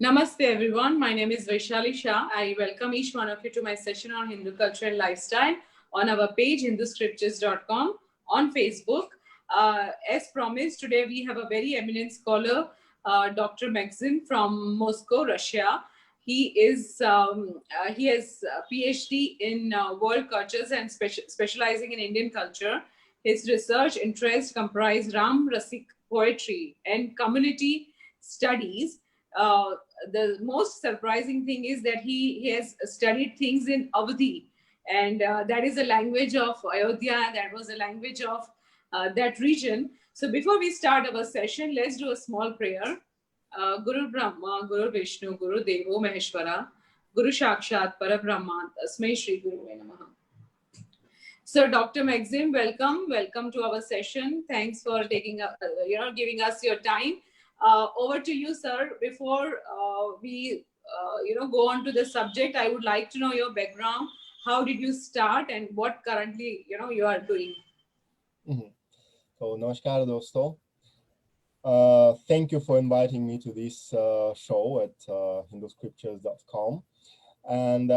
Namaste everyone, my name is Vaishali Shah. I welcome each one of you to my session on Hindu culture and lifestyle on our page hinduscriptures.com on Facebook. As promised, today we have a very eminent scholar, Dr. Maxim from Moscow, Russia. He has a PhD in world cultures and specializing in Indian culture. His research interests comprise Ram-rasik poetry and community studies. The most surprising thing is that he has studied things in Awadhi, and that is a language of Ayodhya. That was a language of that region. So before we start our session, let's do a small prayer. Guru Brahma, Guru Vishnu, Guru Devo Maheshwara, Guru Shakshat Parabrahma, Tasmai Shri Guru Namaha. So, Dr. Maxim, welcome to our session. Thanks for taking, giving us your time. Over to you, sir. Before we, go on to the subject, I would like to know your background. How did you start, and what currently, you are doing? So, namaskar, dosto. Thank you for inviting me to this show at hinduscriptures.com. And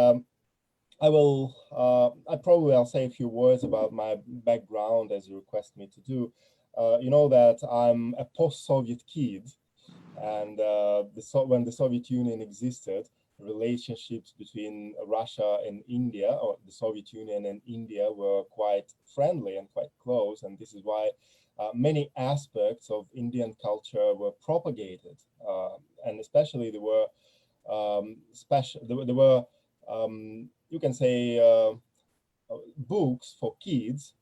I'll say a few words about my background as you request me to do. You know that I'm a post-Soviet kid, and when the Soviet Union existed, relationships between Russia and India, or the Soviet Union and India, were quite friendly and quite close, and this is why many aspects of Indian culture were propagated, and especially there were you can say books for kids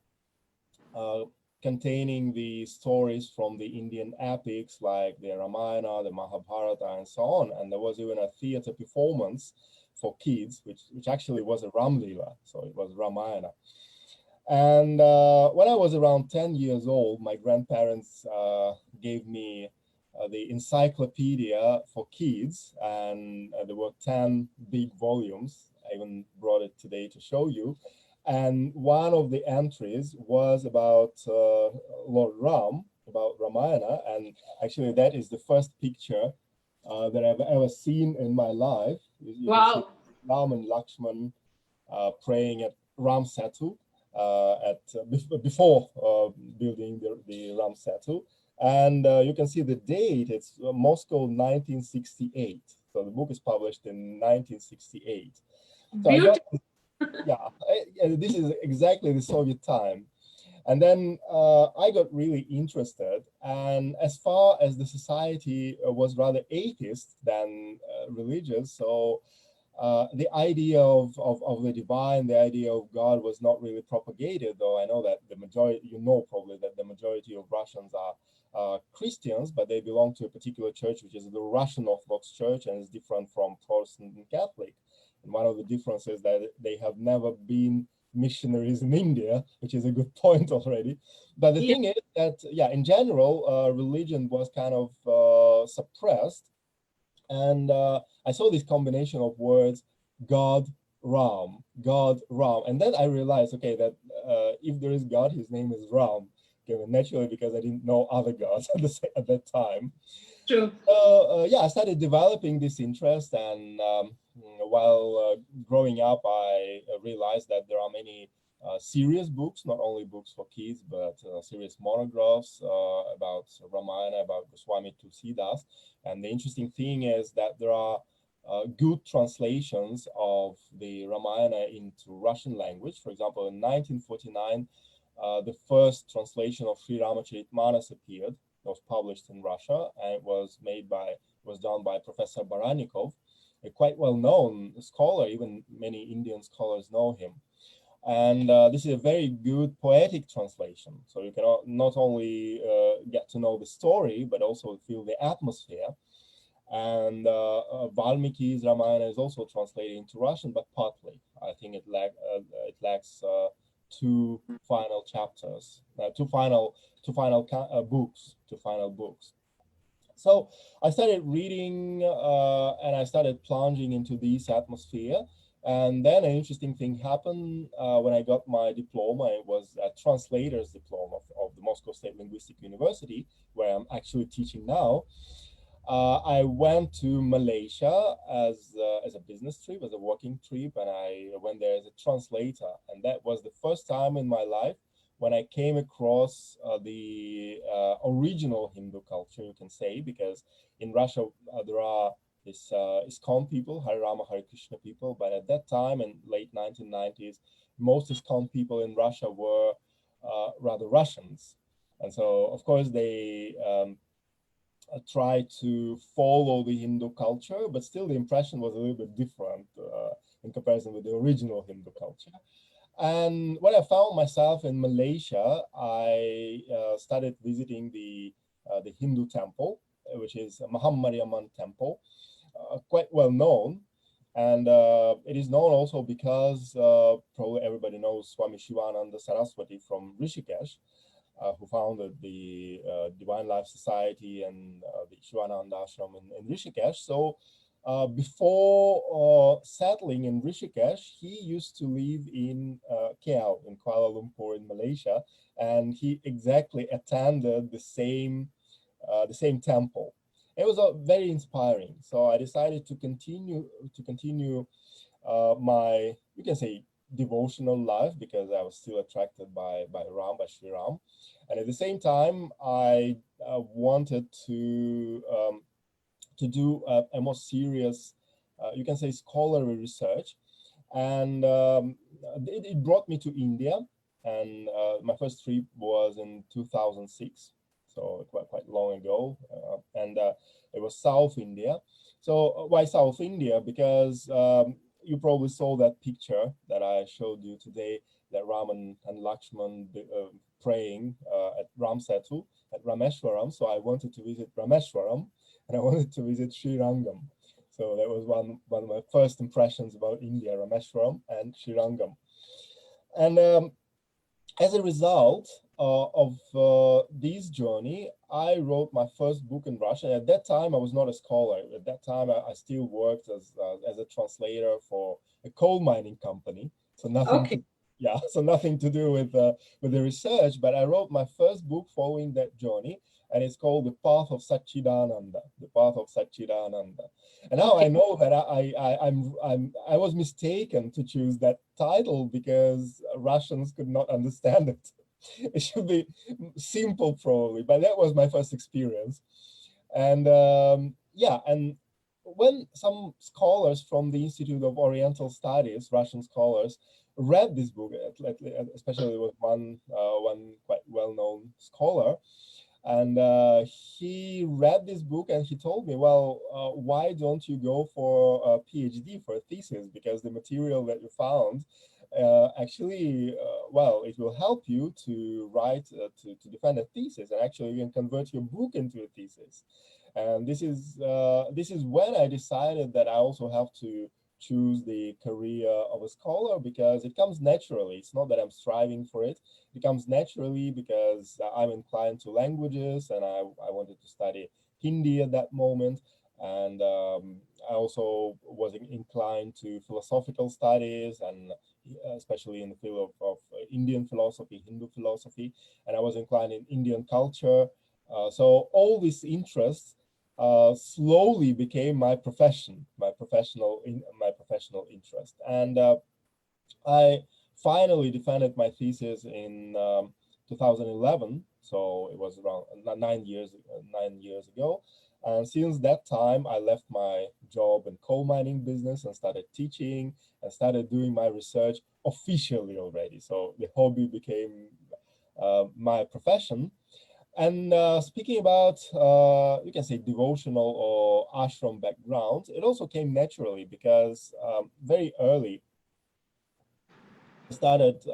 containing the stories from the Indian epics like the Ramayana, the Mahabharata, and so on. And there was even a theater performance for kids, which actually was a Ramlila, so it was Ramayana. And when I was around 10 years old, my grandparents gave me the encyclopedia for kids, and there were 10 big volumes. I even brought it today to show you. And one of the entries was about Lord Ram, about Ramayana. And actually, that is the first picture that I've ever seen in my life. You Wow. can see Ram and Lakshman praying at Ram Setu before building the Ram Setu. And you can see the date, it's Moscow 1968. So the book is published in 1968. So this is exactly the Soviet time. And then I got really interested. And as far as the society was rather atheist than religious, so the idea of the divine, the idea of God was not really propagated, though I know that the majority, probably that the majority of Russians are Christians, but they belong to a particular church, which is the Russian Orthodox Church, and is different from Protestant and Catholic. And one of the differences is that they have never been missionaries in India, which is a good point already. But the thing is that, in general, religion was kind of suppressed. And I saw this combination of words, God, Ram. And then I realized, okay, that if there is God, his name is Ram. Okay, naturally, because I didn't know other gods at that time. True. I started developing this interest, and while growing up, I realized that there are many serious books, not only books for kids, but serious monographs about Ramayana, about Goswami Tulsidas. And the interesting thing is that there are good translations of the Ramayana into Russian language. For example, in 1949, the first translation of Sri Ramananda appeared. It was published in Russia, and it was done by Professor Barannikov, a quite well-known scholar. Even many Indian scholars know him. And this is a very good poetic translation. So you can not only get to know the story, but also feel the atmosphere. And Valmiki's Ramayana is also translated into Russian, but partly. I think it lacks two final chapters, two final books. So I started reading and I started plunging into this atmosphere. And then an interesting thing happened when I got my diploma. It was a translator's diploma of the Moscow State Linguistic University, where I'm actually teaching now. I went to Malaysia as a business trip, as a working trip, and I went there as a translator. And that was the first time in my life when I came across the original Hindu culture, you can say, because in Russia there are this ISKCON people, Hare Rama, Hare Krishna people, but at that time in late 1990s, most ISKCON people in Russia were rather Russians. And so, of course, they try to follow the Hindu culture, but still the impression was a little bit different in comparison with the original Hindu culture. And when I found myself in Malaysia, I started visiting the Hindu temple, which is Mahamariamman Temple, quite well known. And it is known also because probably everybody knows Swami Shivananda Saraswati from Rishikesh, who founded the Divine Life Society and the Shivananda Ashram in Rishikesh. So before settling in Rishikesh, he used to live in KL, in Kuala Lumpur in Malaysia, and he exactly attended the same temple. It was very inspiring. So I decided to continue my, you can say, devotional life, because I was still attracted by Sri Ram. And at the same time, I wanted to do a more serious, you can say, scholarly research. And it brought me to India. And my first trip was in 2006, so quite long ago. And it was South India. So why South India? Because you probably saw that picture that I showed you today, that Raman and Lakshman praying at Ram Setu, at Rameshwaram. So I wanted to visit Rameshwaram, and I wanted to visit Sri Rangam. So that was one of my first impressions about India, Rameshwaram and Sri Rangam. And as a result of this journey, I wrote my first book in Russian. At that time, I was not a scholar. At that time, I still worked as a translator for a coal mining company. So nothing, Okay. so nothing to do with the research. But I wrote my first book following that journey, and it's called The Path of Satchidananda. The Path of Satchidananda. And now I know that I was mistaken to choose that title because Russians could not understand it. It should be simple probably, but that was my first experience. And and when some scholars from the Institute of Oriental Studies, Russian scholars, read this book, especially with one quite well-known scholar, and he read this book and he told me, well, why don't you go for a PhD, for a thesis? Because the material that you found actually, well, it will help you to write, to defend a thesis, and actually you can convert your book into a thesis. And this is when I decided that I also have to choose the career of a scholar, because it comes naturally. It's not that I'm striving for it. It comes naturally because I'm inclined to languages, and I wanted to study Hindi at that moment. And I also was inclined to philosophical studies, and especially in the field of Indian philosophy, Hindu philosophy, and I was inclined in Indian culture. So all these interests slowly became my profession, my professional interest. And I finally defended my thesis in 2011, so it was around 9 years ago. And since that time, I left my job in coal mining business and started teaching and started doing my research officially already. So the hobby became my profession. And speaking about, you can say, devotional or ashram background, it also came naturally because very early I started.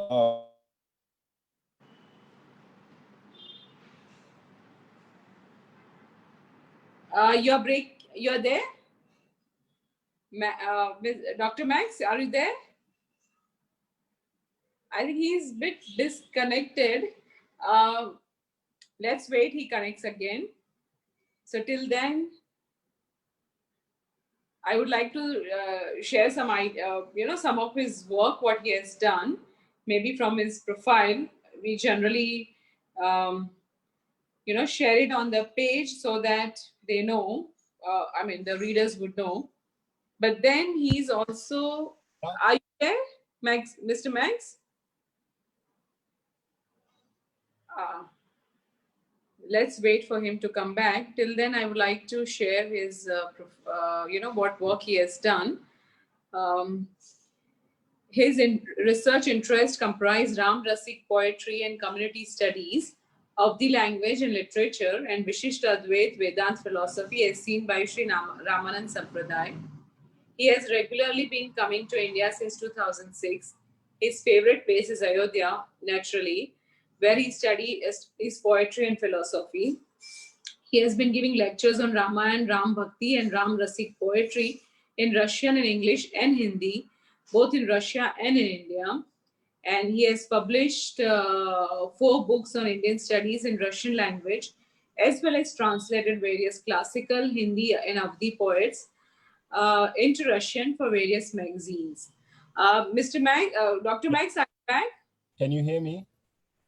You're there? Dr. Max, are you there? I think he's a bit disconnected. Let's wait, he connects again. So till then, I would like to share some some of his work, what he has done, maybe from his profile. We generally, share it on the page so that they know. I mean, the readers would know. But then he's also, Yeah. are you there, Max, Mr. Max? Let's wait for him to come back. Till then, I would like to share his, what work he has done. Um, his research interests comprise Ram-rasik poetry and community studies of the language and literature and Vishishtadvaita Vedanta philosophy as seen by Sri Ramananda Sampradaya. He has regularly been coming to India since 2006. His favorite place is Ayodhya, naturally, where he studied his poetry and philosophy. He has been giving lectures on Ramayana, Ram-bhakti and Ram-rasik poetry in Russian and English and Hindi, both in Russia and in India. And he has published 4 books on Indian studies in Russian language, as well as translated various classical Hindi and Awadhi poets into Russian for various magazines. Dr. Max, are you back? Can you hear me?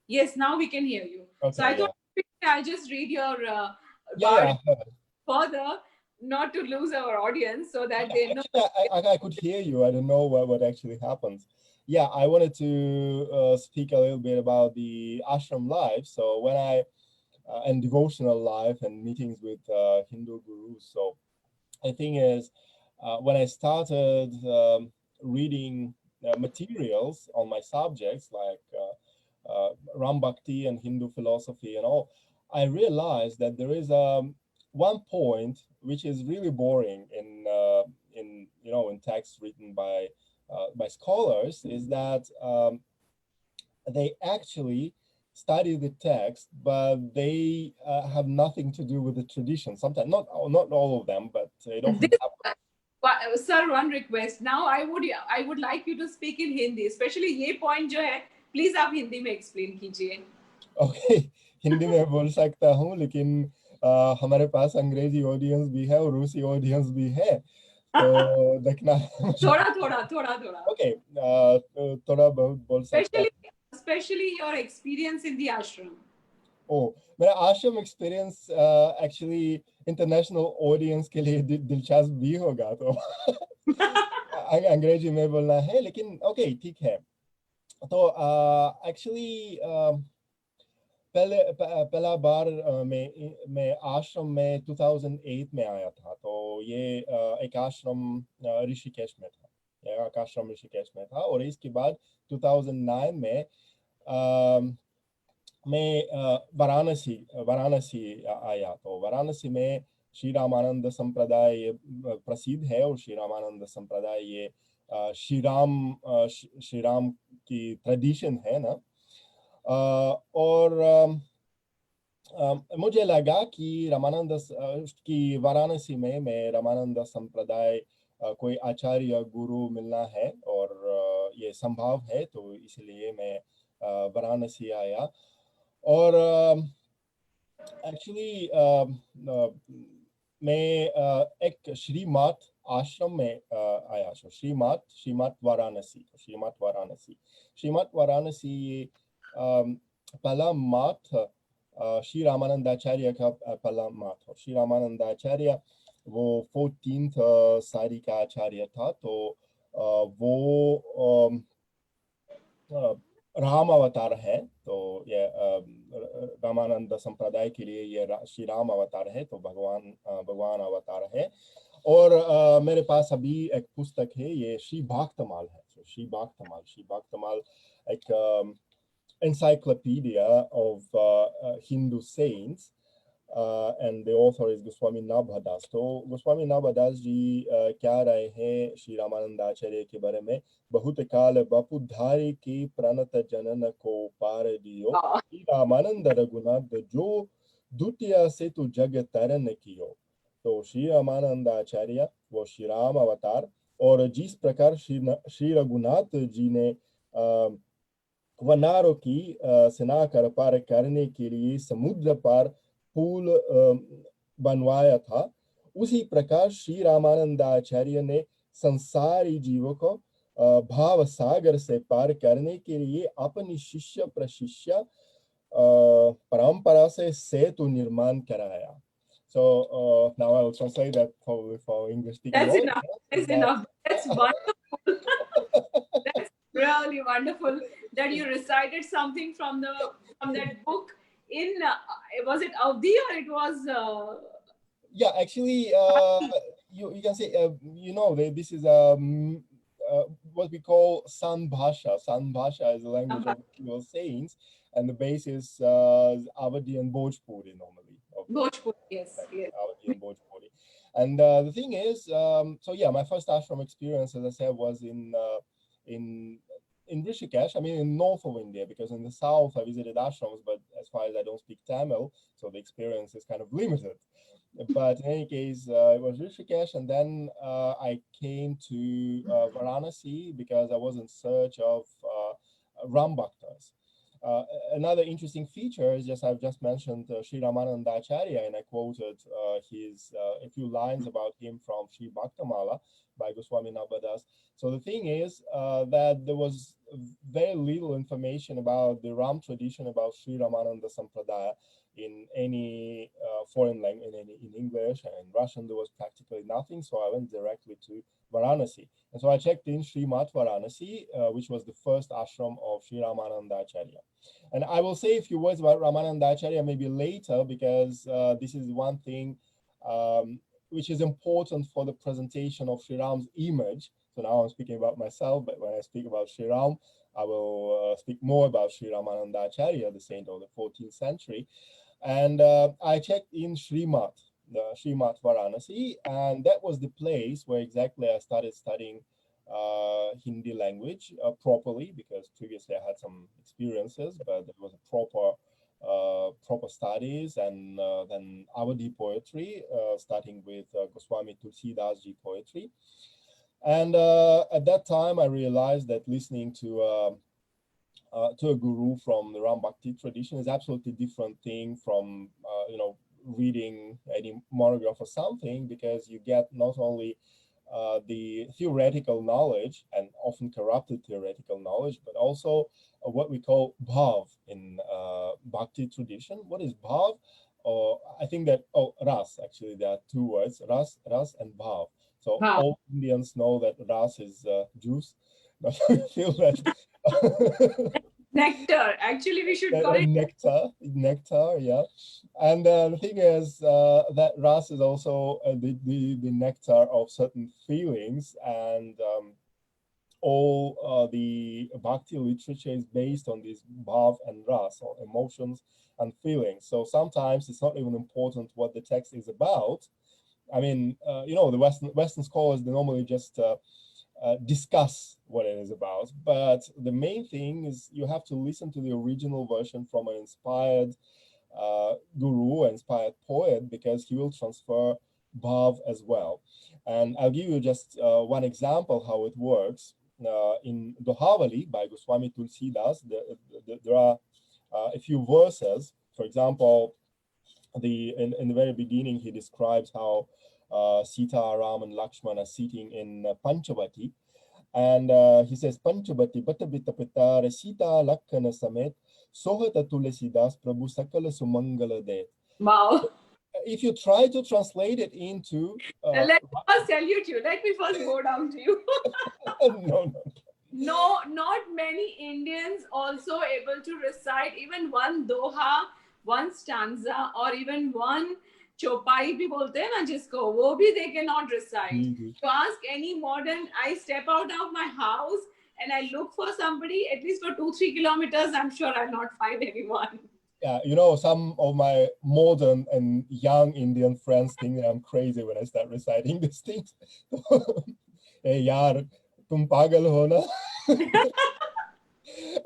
Yes, now we can hear you. Okay, so I thought I'll just read your yeah. further, not to lose our audience, so that they know. I could hear you. I don't know what actually happens. Yeah, I wanted to speak a little bit about the ashram life. So when and devotional life and meetings with Hindu gurus. So I think is when I started reading materials on my subjects like Ram-bhakti and Hindu philosophy and all, I realized that there is one point which is really boring in texts written by scholars, is that they actually study the text, but they have nothing to do with the tradition. Sometimes, not all of them, but it often happens. Sir, one request. Now I would like you to speak in Hindi, especially ये point जो है, please आप हिंदी में explain कीजिए. Okay, Hindi में बोल सकता हूँ, लेकिन हमारे पास अंग्रेजी ऑडियंस भी है और रूसी ऑडियंस भी है, तो देखना. थोड़ा. Okay, थोड़ा बहुत बोल सकता. Especially your experience in the ashram. Oh, मेरा आश्रम एक्सपीरियंस एक्चुअली इंटरनेशनल ऑडियंस के लिए दिलचस्प भी होगा, तो अंग्रेजी में बोलना है, लेकिन ओके ठीक है. तो एक्चुअली पहला बार मैं आश्रम में 2008 में आया था. तो ये एक आश्रम ऋषिकेश में था, एक आश्रम ऋषिकेश में था. और इसके बाद 2009 में मैं वाराणसी आया. तो वाराणसी में श्री रामानंद संप्रदाय प्रसिद्ध है, और श्री रामानंद संप्रदाय ये श्री राम की ट्रेडिशन है ना. और मुझे लगा कि वाराणसी में मैं रामानंद संप्रदाय कोई आचार्य गुरु मिलना है, और ये संभव है, तो इसलिए मैं वाराणसी आया. और एक्चुअली मैं एक श्रीमठ आश्रम में आया. श्रीमठ वाराणसी पहला मठ श्री रामानंदाचार्य का पहला मठ. श्री रामानंदाचार्य वो 14th सारी का आचार्य था. तो वो राम अवतार है. तो ये रामानंद संप्रदाय के लिए ये श्री राम अवतार है, तो भगवान अवतार है. और मेरे पास अभी एक पुस्तक है, ये श्री भक्तमाल है. तो श्री भक्तमाल एक encyclopedia of Hindu saints, and the author is Goswami Nabhadas. तो गोस्वामी नाभदास जी क्या रहे हैं श्री रामानंदाचार्य के बारे में. बहुत काल बापुधारी के प्रणत जनन को पार दियो, श्री रामानंद रघुनाथ जो द्वितीय से तो जग तरन कियो. तो श्री रामानंदाचार्य वो श्री राम अवतार, और जिस प्रकार श्री रघुनाथ जी ने वनारों की सेना कर पार करने के लिए समुद्र पार पुल बनवाया था, उसी प्रकार श्री रामानंदाचार्य ने संसारी जीवों को भाव सागर से पार करने के लिए अपनी शिष्य प्रशिष्य परंपरा से सेतु निर्माण कराया. So now I will translate that probably for English speaking That's audience. enough. That's enough. That's wonderful. That's really wonderful that you recited something from that book in was it Awadhi or it was Yeah, actually, you can say this is what we call San Bhasha. San Bhasha is the language of your saints, and the base is Awadhi and Bhojpuri normally. Bhojpuri? Yes, Right, yes. Awadhi and Bhojpuri. And the thing is, so yeah, my first ashram experience, as I said, was in in Rishikesh. I mean, in north of India, because in the south I visited ashrams, but as far as I don't speak Tamil, so the experience is kind of limited. But in any case, it was Rishikesh, and then I came to Varanasi because I was in search of Ram bhaktas. Uh, Another interesting feature is just I've just mentioned Sri Ramananda Acharya, and I quoted his a few lines about him from Sri Bhaktamala by Goswami Nabhadas. So the thing is that there was very little information about the Ram tradition, about Sri Ramananda Sampradaya in any foreign language, in English and in Russian. There was practically nothing. So I went directly to Varanasi. And so I checked in Sri Mat Varanasi, which was the first ashram of Sri Ramananda Acharya. And I will say a few words about Ramananda Acharya maybe later, because this is one thing which is important for the presentation of Sri Ram's image. So now I'm speaking about myself, but when I speak about Sri Ram, I will speak more about Sri Ramananda Acharya, the saint of the 14th century. And I checked in Srimat, the Srimat Varanasi, and that was the place where exactly I started studying Hindi language properly, because previously I had some experiences, but there was a proper studies, and then Awadhi poetry, starting with Goswami Tulsidas ji poetry. And at that time, I realized that listening to a guru from the Ram-bhakti tradition is absolutely different thing from reading any monograph or something, because you get not only the theoretical knowledge, and often corrupted theoretical knowledge, but also what we call bhav in bhakti tradition. What is bhav? I think that, ras, actually there are two words, ras and bhav. So Wow. all Indians know that ras is juice, but I feel that Nectar. Actually, we should call it nectar, yeah. And the thing is that ras is also the nectar of certain feelings, and all the bhakti literature is based on this bhav and ras, or emotions and feelings. So sometimes it's not even important what the text is about. I mean, the Western scholars, they normally just discuss what it is about. But the main thing is you have to listen to the original version from an inspired guru, inspired poet, because he will transfer bhav as well. And I'll give you just one example how it works. In Dohavali by Goswami Tulsidas, there are a few verses. For example, in the very beginning, he describes how Sita, Ram, and Lakshman are sitting in Panchavati. And he says, Panchavati, Batabita Pitara, Sita, Lakkana Samet, Sohata Tulasidas, Prabhu Sakala Sumangala Det. wow. If you try to translate it into... Let me first salute you. Let me first go down to you. no. No, not many Indians also able to recite even one doha, one stanza, or even one chopai bhi bolte hain na jisko, wo bhi they cannot recite. Mm-hmm. To ask any modern, I step out of my house and I look for somebody at least for 2-3 kilometers, I'm sure I'll not find anyone. Yeah, some of my modern and young Indian friends think that I'm crazy when I start reciting these things. Hey, yaar, tum pagal ho na?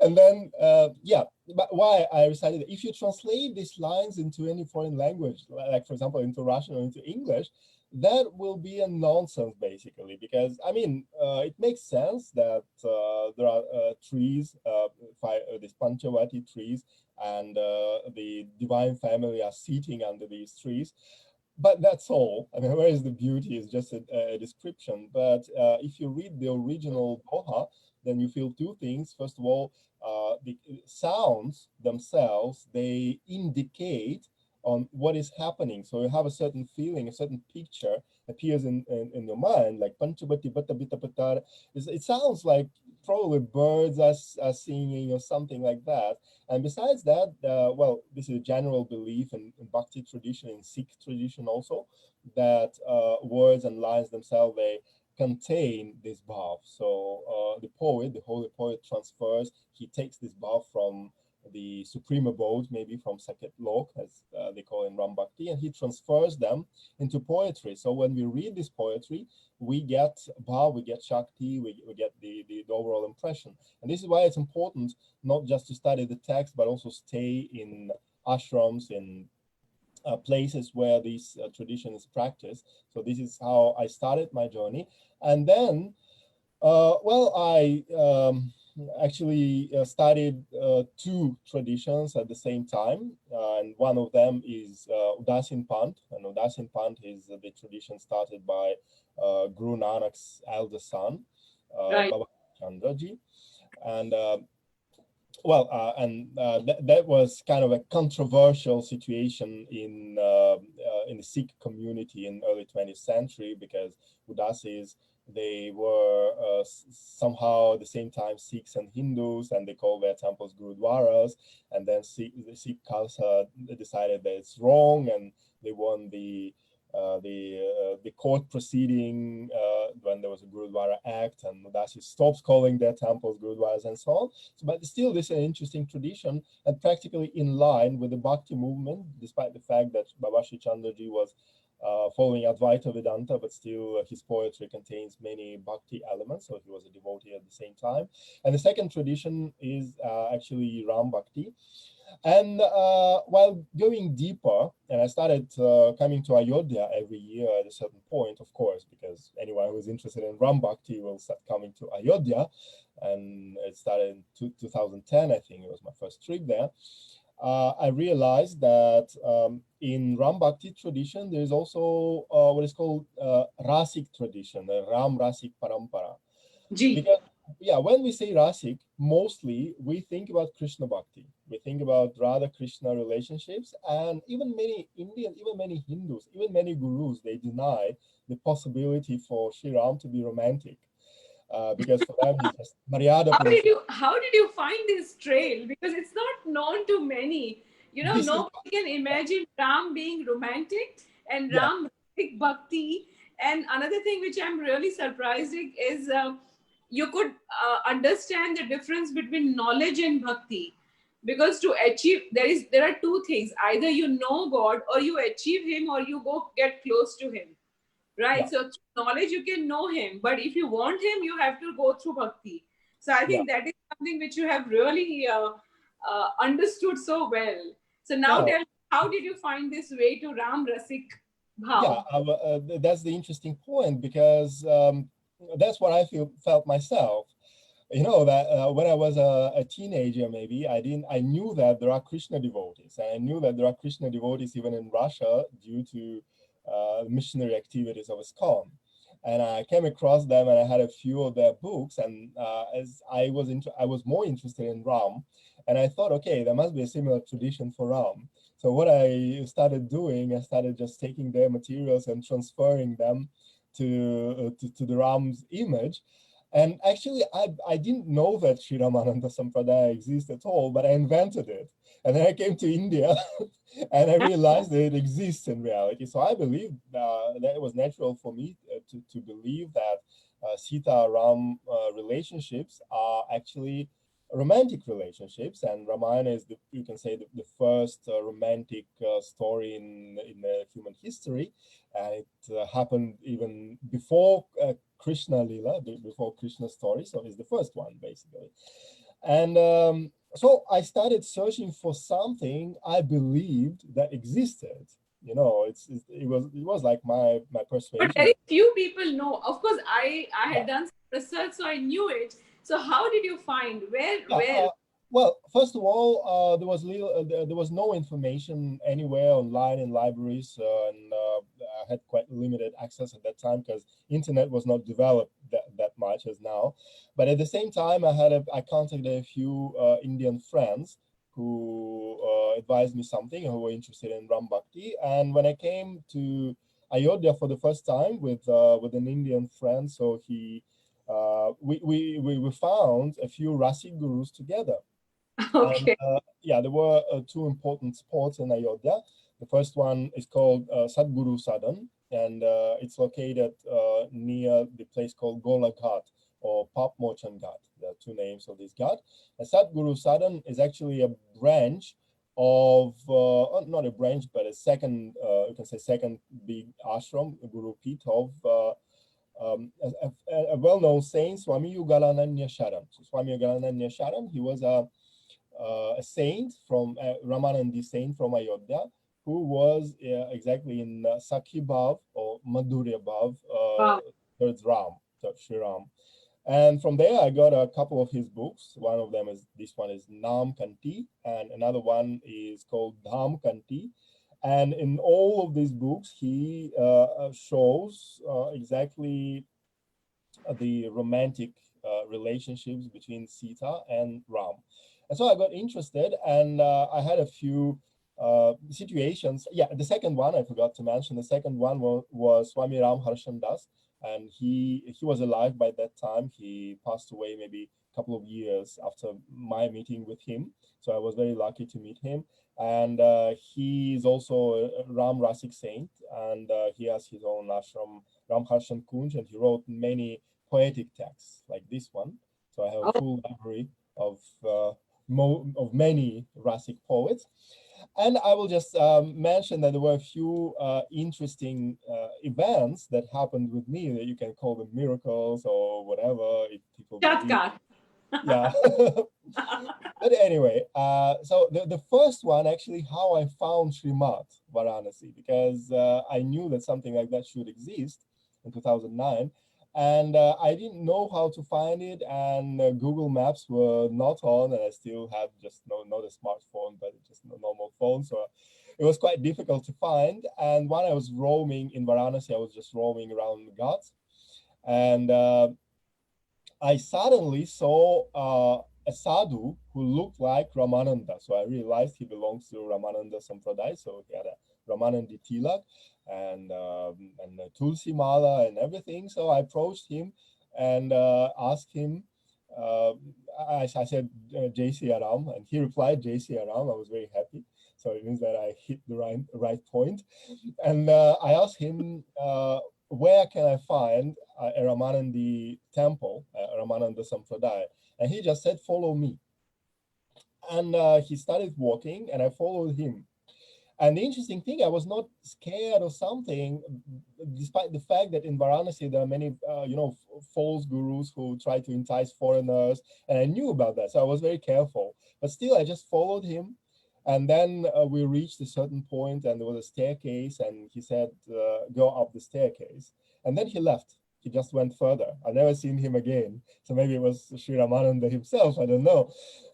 And then, but why I recited it? If you translate these lines into any foreign language, like for example, into Russian or into English, that will be a nonsense basically, because I mean, it makes sense that there are trees, these Panchavati trees, and the divine family are sitting under these trees. But that's all. I mean, where is the beauty? Is just a description. But if you read the original Doha, then you feel two things. First of all, the sounds themselves, they indicate on what is happening. So you have a certain feeling, a certain picture appears in your mind, like Panchabati Bata Bita Patar. It sounds like probably birds are singing or something like that. And besides that, well, this is a general belief in Bhakti tradition, in Sikh tradition also, that words and lines themselves, they contain this bhav. So the poet, the holy poet, transfers, he takes this bhav from the supreme abode, maybe from Saket Lok, as they call in Ram-bhakti, and he transfers them into poetry. So when we read this poetry, we get bhav, we get shakti, we get the overall impression. And this is why it's important not just to study the text, but also stay in ashrams, in places where this tradition is practiced. So this is how I started my journey. And then, well, I actually studied two traditions at the same time. And one of them is Udasin Panth. And Udasin Panth is the tradition started by Guru Nanak's elder son, Right. Baba Chandraji. And well, that was kind of a controversial situation in the Sikh community in early 20th century, because Udasis, they were somehow at the same time Sikhs and Hindus, and they called their temples Gurudwaras. And then the Sikh Khalsa decided that it's wrong, and they won the court proceeding when there was a Gurudwara Act, and Udasi stops calling their temples Gurudwaras and so on. So, but still, this is an interesting tradition and practically in line with the Bhakti movement, despite the fact that Babashi Chandraji was following Advaita Vedanta, but still his poetry contains many Bhakti elements, so he was a devotee at the same time. And the second tradition is actually Ram-bhakti. And while going deeper, and I started coming to Ayodhya every year at a certain point, of course, because anyone who's interested in Ram-bhakti will start coming to Ayodhya. And it started in 2010, I think it was my first trip there. I realized that in Ram-bhakti tradition, there is also what is called Rasik tradition, the Ram-rasik parampara. Because, yeah, when we say Rasik, mostly we think about Krishna Bhakti. We think about Radha-Krishna relationships, and even many Indians, even many Hindus, even many gurus, they deny the possibility for Sri Ram to be romantic. Because for them, he's just Maryada. How did you find this trail? Because it's not known to many. You know, nobody can imagine Ram being romantic and Ram bhakti. And another thing which I'm really surprised is you could understand the difference between knowledge and bhakti. Because to achieve, there are two things: either you know God, or you achieve Him, or you go get close to Him. Right? Yeah. So through knowledge you can know Him, but if you want Him, you have to go through bhakti. So I think that is something which you have really understood so well. So now tell me, how did you find this way to Ram-rasik bhav? Yeah, that's the interesting point, because that's what I felt myself. You know, that when I was a teenager, maybe I knew that there are Krishna devotees, and I knew that there are Krishna devotees even in Russia due to missionary activities of ISKCON. And I came across them, and I had a few of their books. And as I was more interested in Ram, and I thought, okay, there must be a similar tradition for Ram. So what I started doing, I started just taking their materials and transferring them to the Ram's image. And actually, I didn't know that Sri Ramananda Sampradaya exists at all, but I invented it. And then I came to India and I realized that it exists in reality. So I believe that it was natural for me to believe that Sita-Ram relationships are actually romantic relationships, and Ramayana is you can say the first romantic story in human history. It happened even before Krishna Lila, before Krishna's story, so it's the first one basically. And so I started searching for something I believed that existed. You know, it was like my persuasion. But very few people know. Of course, I had done some research, so I knew it. So how did you find where? Well, first of all, there was no information anywhere online in libraries, and I had quite limited access at that time because internet was not developed that much as now. But at the same time, I contacted a few Indian friends who advised me something, who were interested in Ram-bhakti. And when I came to Ayodhya for the first time with an Indian friend, so we found a few Rasik gurus together. Okay. And yeah, there were two important spots in Ayodhya. The first one is called Sadguru Sadan, and it's located near the place called Gola Ghat or Pap Mochan Ghat. There are two names of this ghat. And Sadguru Sadan is actually a branch of, not a branch, but a second, you can say second big ashram, Guru Pit of a well-known saint, Swami Yugalananya Sharan. So Swami Yugalananya Sharan, he was a saint from Ramanandi saint from Ayodhya, who was exactly in Sakhi Bhav or Madhurya Bhav Wow. towards Ram, Sri Ram. And from there, I got a couple of his books. One of them is, this one is Nam Kanti, and another one is called Dham Kanti. And in all of these books, he shows exactly the romantic relationships between Sita and Ram. And so I got interested, and I had a few situations. Yeah, the second one I forgot to mention. The second one was Swami Ram Harshandas, and he was alive by that time. He passed away maybe a couple of years after my meeting with him. So I was very lucky to meet him. And he is also a Ram-rasik saint, and he has his own ashram, Ram Harshan Kunj, and he wrote many poetic texts like this one. So I have a full library of many Rasik poets. And I will just mention that there were a few interesting events that happened with me, that you can call them miracles or whatever, if people believe. Yeah. But anyway, so the first one, actually, how I found Srimad Varanasi, because I knew that something like that should exist in 2009. And I didn't know how to find it, and Google Maps were not on, and I still had just not a smartphone, but just a normal phone. So it was quite difficult to find. And when I was roaming in Varanasi, I was just roaming around the Ghats, and I suddenly saw a sadhu who looked like Ramananda. So I realized he belongs to Ramananda Sampradaya. So he had a Ramanandi tilak and a tulsi mala and everything. So I approached him and asked him, I said, J.C. Aram, and he replied, J.C. Aram. I was very happy. So it means that I hit the right point. And I asked him, where can I find a Ramanandi temple, Ramananda Sampradaya? And he just said, follow me. And he started walking, and I followed him. And the interesting thing, I was not scared or something, despite the fact that in Varanasi there are many, false gurus who try to entice foreigners, and I knew about that, so I was very careful. But still, I just followed him, and then we reached a certain point, and there was a staircase, and he said, "Go up the staircase," and then he left. He just went further. I never seen him again. So maybe it was Sri Ramananda himself, I don't know.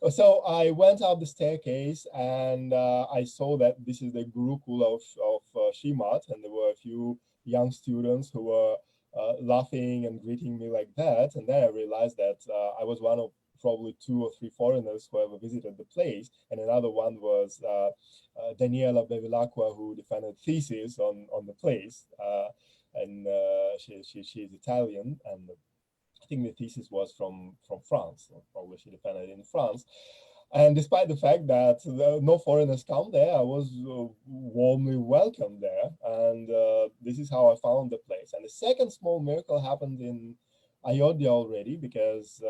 So I went up the staircase, and I saw that this is the Gurukul of Shrimat, and there were a few young students who were laughing and greeting me like that. And then I realized that I was one of probably 2 or 3 foreigners who ever visited the place. And another one was Daniela Bevilacqua, who defended thesis on the place. And she's Italian, and I think the thesis was from France, or probably she defended in France. And despite the fact that no foreigners come there, I was warmly welcomed there. And this is how I found the place. And the second small miracle happened in Ayodhya already, because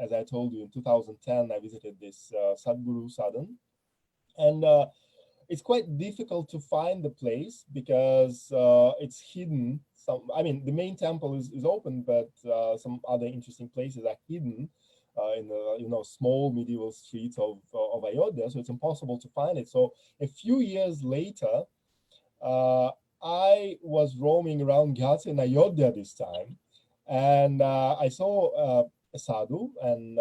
as I told you, in 2010, I visited this Sadguru Sadan. And it's quite difficult to find the place because it's hidden. The main temple is open, but some other interesting places are hidden in the small medieval streets of Ayodhya. So it's impossible to find it. So a few years later, I was roaming around Ghats in Ayodhya this time, and I saw a sadhu, and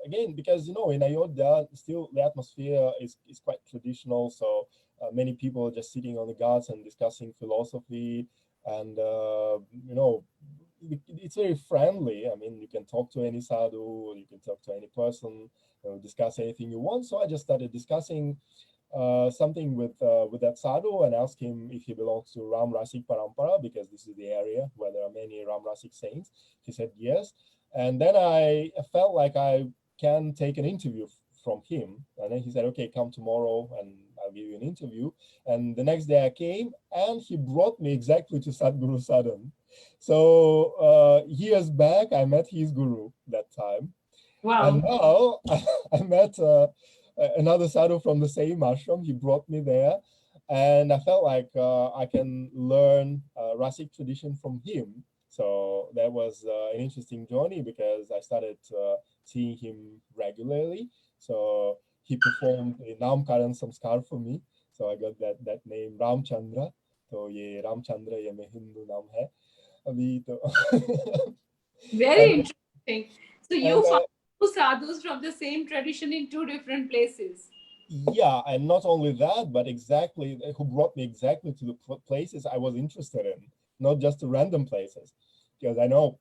again, because in Ayodhya still the atmosphere is quite traditional, so many people are just sitting on the ghats and discussing philosophy, and it's very friendly. I mean, you can talk to any sadhu, you can talk to any person, discuss anything you want. So I just started discussing something with that sadhu and asked him if he belongs to Ram-rasik parampara, because this is the area where there are many Ram-rasik saints. He said yes. And then I felt like I can take an interview from him. And then he said, okay, come tomorrow and I'll give you an interview. And the next day I came and he brought me exactly to Sadhguru Sadhan. So years back, I met his guru that time. Wow. And now I met another sadhu from the same ashram. He brought me there. And I felt like I can learn Rasik tradition from him. So that was an interesting journey because I started seeing him regularly. So he performed a Namkaran Samskar for me. So I got that name Ramchandra. So ye Ramchandra ye mein Hindu naam hai. Abhi to Very and interesting. So you and found two sadhus from the same tradition in two different places. yeah, and not only that, but exactly who brought me exactly to the places I was interested in, not just to random places, because I know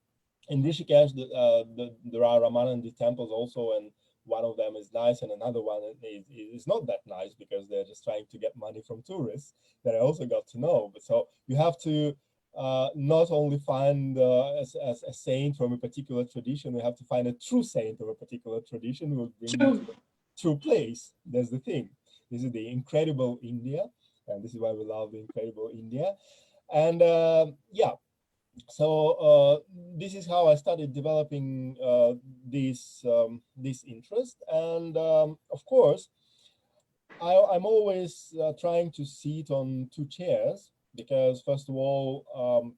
in Rishikesh there are Ramananda temples also, and one of them is nice, and another one is not that nice because they're just trying to get money from tourists. That I also got to know. But so you have to not only find a saint from a particular tradition, you have to find a true saint of a particular tradition who will bring you to True. the true place. That's the thing. This is the incredible India, and this is why we love the incredible India. And yeah, so this is how I started developing this interest. And of course, I'm always trying to sit on two chairs because, first of all,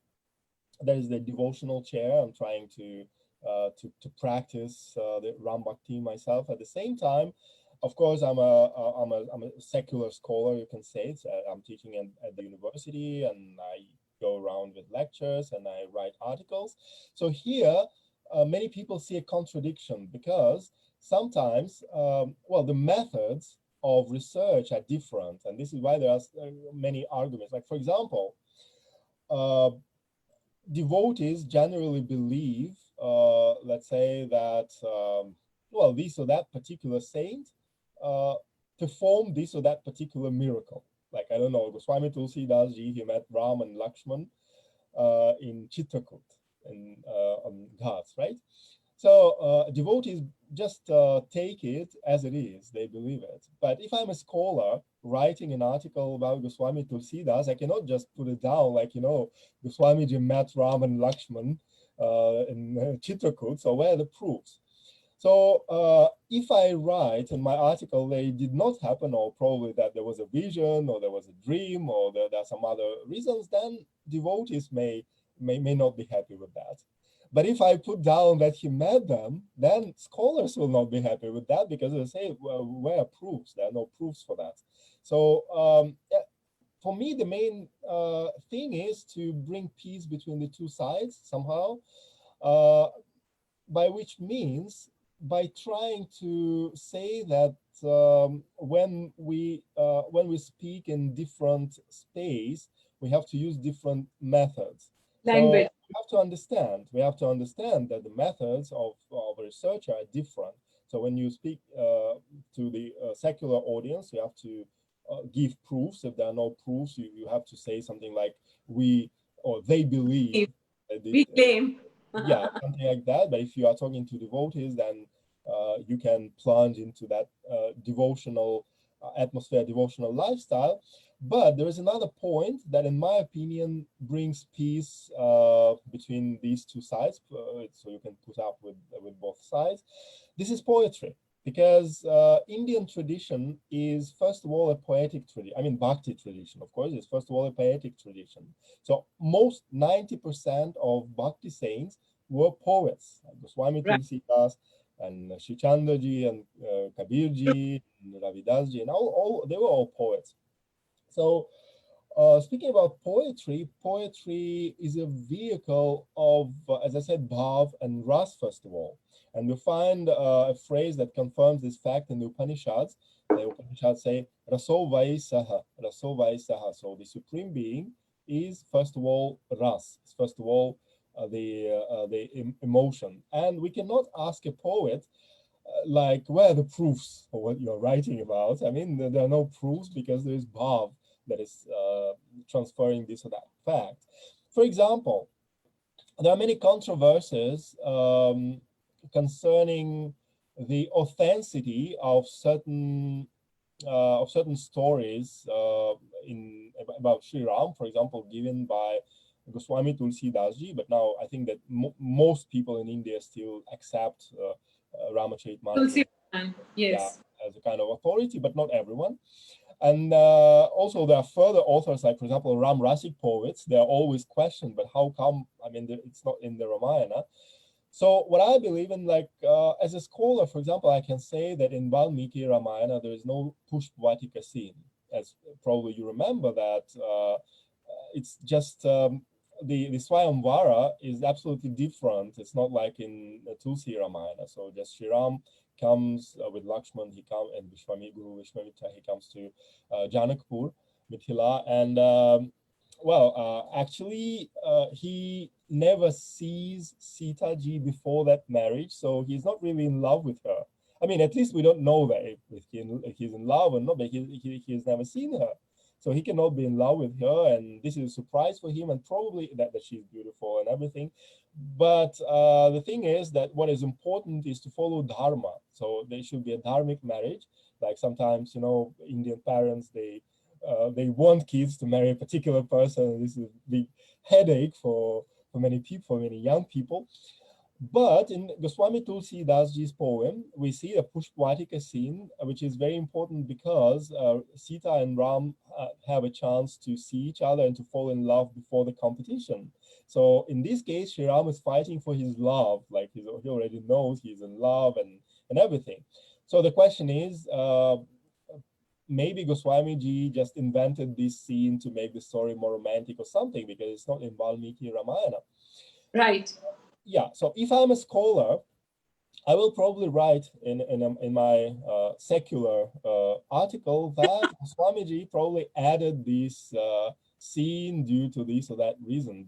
there is the devotional chair. I'm trying to practice the Ram-bhakti myself. At the same time, of course, I'm a secular scholar, you can say. So I'm teaching at the university, and I go around with lectures and I write articles. So here, many people see a contradiction because sometimes, well, the methods of research are different, and this is why there are many arguments. Like, for example, devotees generally believe, let's say that, well, this or that particular saint performed this or that particular miracle. Like, I don't know, Goswami Tulsidas Ji, he met Ram and Lakshman in Chitrakoot on Ghats, right? So devotees just take it as it is, they believe it. But if I'm a scholar writing an article about Goswami Tulsidas, I cannot just put it down like, you know, Goswamiji met Ram and Lakshman in Chitrakoot, so where are the proofs? So if I write in my article they did not happen, or probably that there was a vision, or there was a dream, or there are some other reasons, then devotees may not be happy with that. But if I put down that he met them, then scholars will not be happy with that because they'll say, well, where are proofs? There are no proofs for that. So for me, the main thing is to bring peace between the two sides somehow, by which means by trying to say that when we speak in different space, we have to use different methods. Language. So we have to understand that the methods of a researcher are different. So when you speak to the secular audience, you have to give proofs. If there are no proofs, you have to say something like we or they believe. We claim. Yeah, something like that. But if you are talking to devotees, then you can plunge into that devotional atmosphere, devotional lifestyle. But there is another point that, in my opinion, brings peace between these two sides. So you can put up with both sides. This is poetry. Because Indian tradition is, first of all, a poetic tradition. I mean, bhakti tradition, of course, is first of all a poetic tradition. So most 90% of bhakti saints were poets. Goswami Right. Tulsidas and Sri Chandraji and Kabirji and Ravidasji, and all they were all poets. So speaking about poetry, poetry is a vehicle of, as I said, bhav and ras, first of all. And you find a phrase that confirms this fact in the Upanishads. The Upanishads say, Raso Vai Saha, Raso Vai Saha. So the Supreme Being is, first of all, ras. It's first of all, emotion. And we cannot ask a poet like, where are the proofs for what you're writing about? I mean, there are no proofs because there is bhav that is transferring this or that fact. For example, there are many controversies concerning the authenticity of certain stories about Sri Ram, for example, given by Goswami Tulsi Dasji. But now I think that most people in India still accept Ramacharita Yes. as a kind of authority, but not everyone. And also there are further authors, like, for example, Ram-rasik poets. They are always questioned, but how come? I mean, it's not in the Ramayana. So what I believe in, like, as a scholar, for example, I can say that in Valmiki Ramayana, there is no Pushpavatika scene. As probably you remember that it's just the Swayamvara is absolutely different. It's not like in Tulsi Ramayana. So just Sri Ram comes with Lakshman, he comes, and Guru Vishwamitra, he comes to Janakpur, Mithila, and actually, he never sees Sita Ji before that marriage, so he's not really in love with her. I mean, at least we don't know that if he's in love or not, but he's never seen her. So he cannot be in love with her, and this is a surprise for him, and probably that she's beautiful and everything. But the thing is that what is important is to follow dharma. So there should be a dharmic marriage. Like sometimes, Indian parents, they want kids to marry a particular person. This is a big headache for many people, for many young people. But in Goswami Tulsi Dasji's poem, we see a Pushpavatika scene, which is very important because Sita and Ram have a chance to see each other and to fall in love before the competition. So in this case, Sri Ram is fighting for his love, like he already knows he's in love and everything. So the question is, maybe Goswami Ji just invented this scene to make the story more romantic or something, because it's not in Valmiki Ramayana. Right. Yeah, so if I'm a scholar, I will probably write in my secular article that Swamiji probably added this scene due to this or that reason,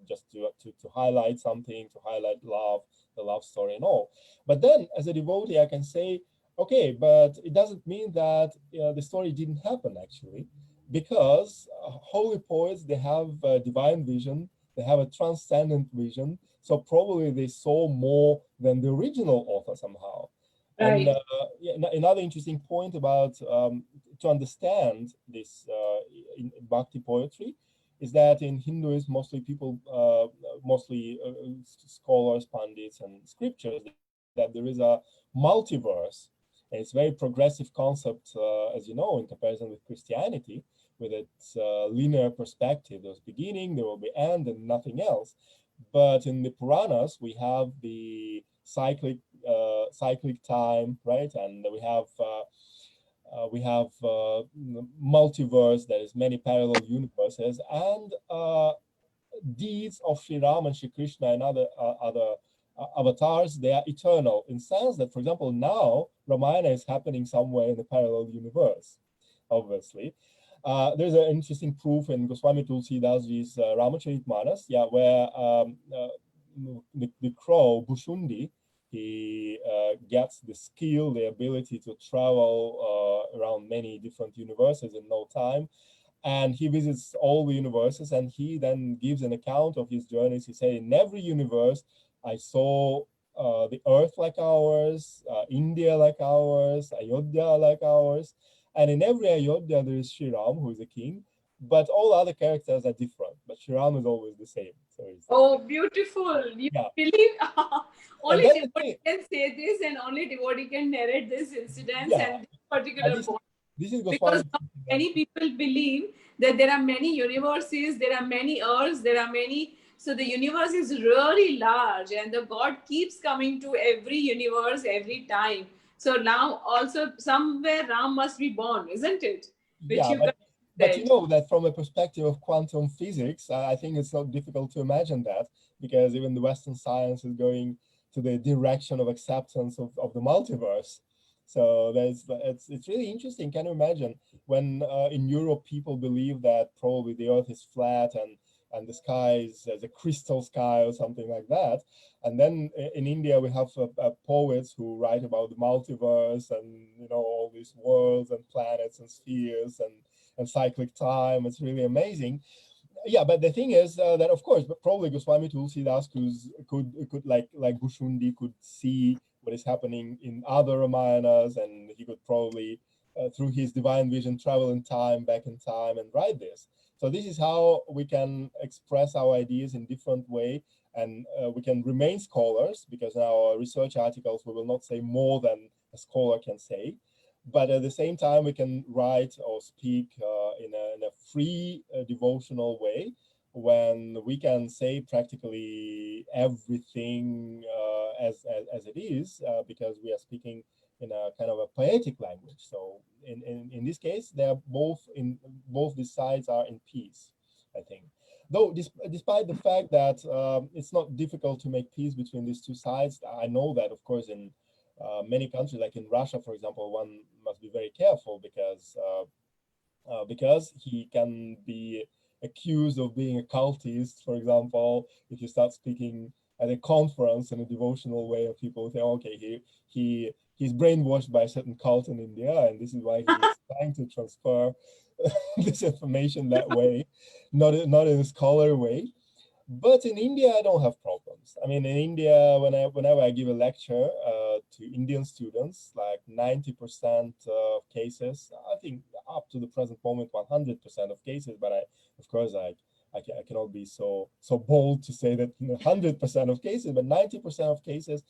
just to highlight something, to highlight love, the love story and all. But then as a devotee, I can say, okay, but it doesn't mean that the story didn't happen actually, because holy poets, they have a divine vision, they have a transcendent vision. So probably they saw more than the original author somehow. Right. And another interesting point about to understand this in bhakti poetry is that in Hinduism, mostly people, scholars, pandits, and scriptures, that there is a multiverse. And it's a very progressive concept, as you know, in comparison with Christianity, with its linear perspective. There's beginning, there will be end, and nothing else. But in the Puranas, we have the cyclic time, right? And we have multiverse. There is many parallel universes, and deeds of Sri Ram and Sri Krishna and other avatars, they are eternal, in sense that, for example, now Ramayana is happening somewhere in the parallel universe, obviously. There's an interesting proof in Goswami Tulsi Dasji's Ramacharita, where the crow Bushundi, he gets the skill, the ability to travel around many different universes in no time, and he visits all the universes, and he then gives an account of his journeys. He said, in every universe, I saw the earth like ours, India like ours, Ayodhya like ours. And in every Ayodhya, there is Sri Ram, who is a king, but all other characters are different. But Sri Ram is always the same. So beautiful. You believe only devotee can say this, and only devotee can narrate this incident and this particular point. This is because many people believe that there are many universes, there are many earths, there are many. So the universe is really large, and the God keeps coming to every universe every time. So now also somewhere Ram must be born, isn't it? But you know that from a perspective of quantum physics, I think it's not difficult to imagine that, because even the Western science is going to the direction of acceptance of the multiverse. So it's really interesting. Can you imagine when in Europe people believe that probably the Earth is flat, and and the sky is as a crystal sky or something like that. And then in India, we have poets who write about the multiverse and, you know, all these worlds and planets and spheres and cyclic time. It's really amazing. Yeah, but the thing is that, of course, but probably Goswami Tulsidas could like Bhushundi could see what is happening in other Ramayanas, and he could probably through his divine vision travel in time, back in time, and write this. So this is how we can express our ideas in different way, and we can remain scholars, because in our research articles we will not say more than a scholar can say. But at the same time, we can write or speak in a free devotional way, when we can say practically everything as it is, because we are speaking in a kind of a poetic language. So in this case, they are both these sides are in peace, I think. Though despite the fact that it's not difficult to make peace between these two sides, I know that, of course, in many countries, like in Russia, for example, one must be very careful, because he can be accused of being a cultist, for example, if you start speaking at a conference in a devotional way, and people say, okay, he's brainwashed by a certain cult in India, and this is why he's trying to transfer this information that way, not in a scholar way. But in India, I don't have problems. I mean, in India, whenever I give a lecture to Indian students, like 90% of cases, I think up to the present moment, 100% of cases, but of course, I cannot be so bold to say that 100% of cases, but 90% of cases,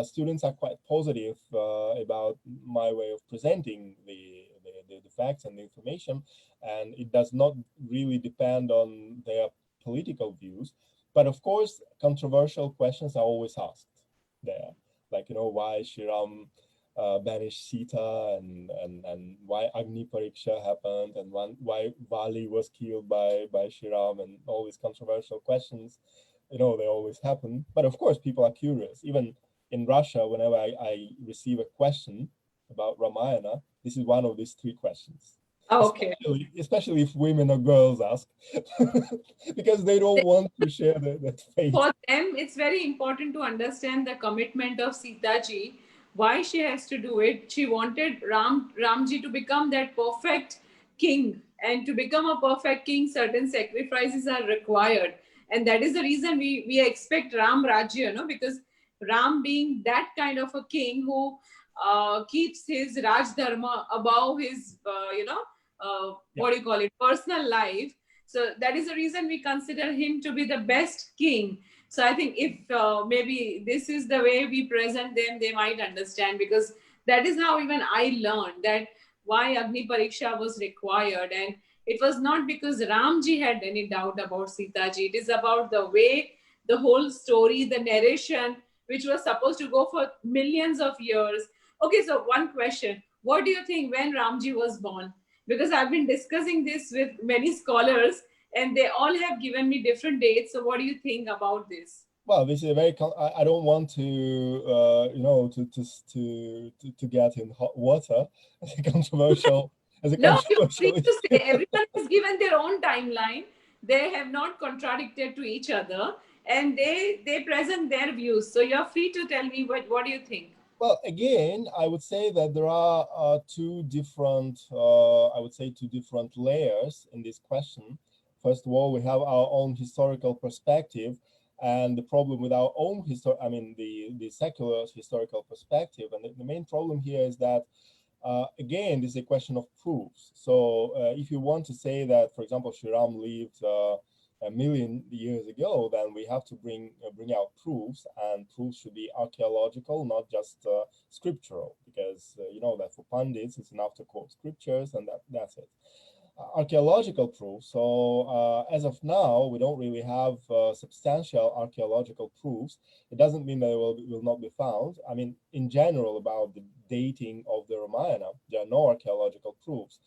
students are quite positive about my way of presenting the facts and the information, and it does not really depend on their political views. But of course, controversial questions are always asked there, like, why Sri Ram banished Sita, and why Agni Pariksha happened, and why Vali was killed by Sri Ram, and all these controversial questions, they always happen. But of course, people are curious. Even in Russia, whenever I receive a question about Ramayana, this is one of these three questions. Okay. Especially if women or girls ask, because they don't want to share that fate. For them, it's very important to understand the commitment of Sita ji, why she has to do it. She wanted Ramji to become that perfect king, and to become a perfect king, certain sacrifices are required, and that is the reason we expect Ram Rajya, because Ram being that kind of a king who keeps his Raj Dharma above his what do you call it, personal life. So that is the reason we consider him to be the best king. So I think if maybe this is the way we present them, they might understand, because that is how even I learned that why Agni Pariksha was required. And it was not because Ramji had any doubt about Sita ji. It is about the way the whole story, the narration, which was supposed to go for millions of years. Okay, so one question. What do you think when Ramji was born? Because I've been discussing this with many scholars, and they all have given me different dates. So what do you think about this? Well, this is a very. I don't want to, to get in hot water as a controversial. No, you're free to say. Everyone has given their own timeline. They have not contradicted to each other, and they present their views. So you're free to tell me what do you think? Well, again, I would say that there are two different layers in this question. First of all, we have our own historical perspective, and the problem with our own the secular historical perspective. And the main problem here is that, again, this is a question of proofs. So if you want to say that, for example, Sri Ram lived a million years ago, then we have to bring out proofs, and proofs should be archaeological, not just scriptural, because you know that for pundits it's enough to quote scriptures, and that's it. Archaeological proof. So as of now, we don't really have substantial archaeological proofs. It doesn't mean that it will not be found. I mean, in general, about the dating of the Ramayana, there are no archaeological proofs,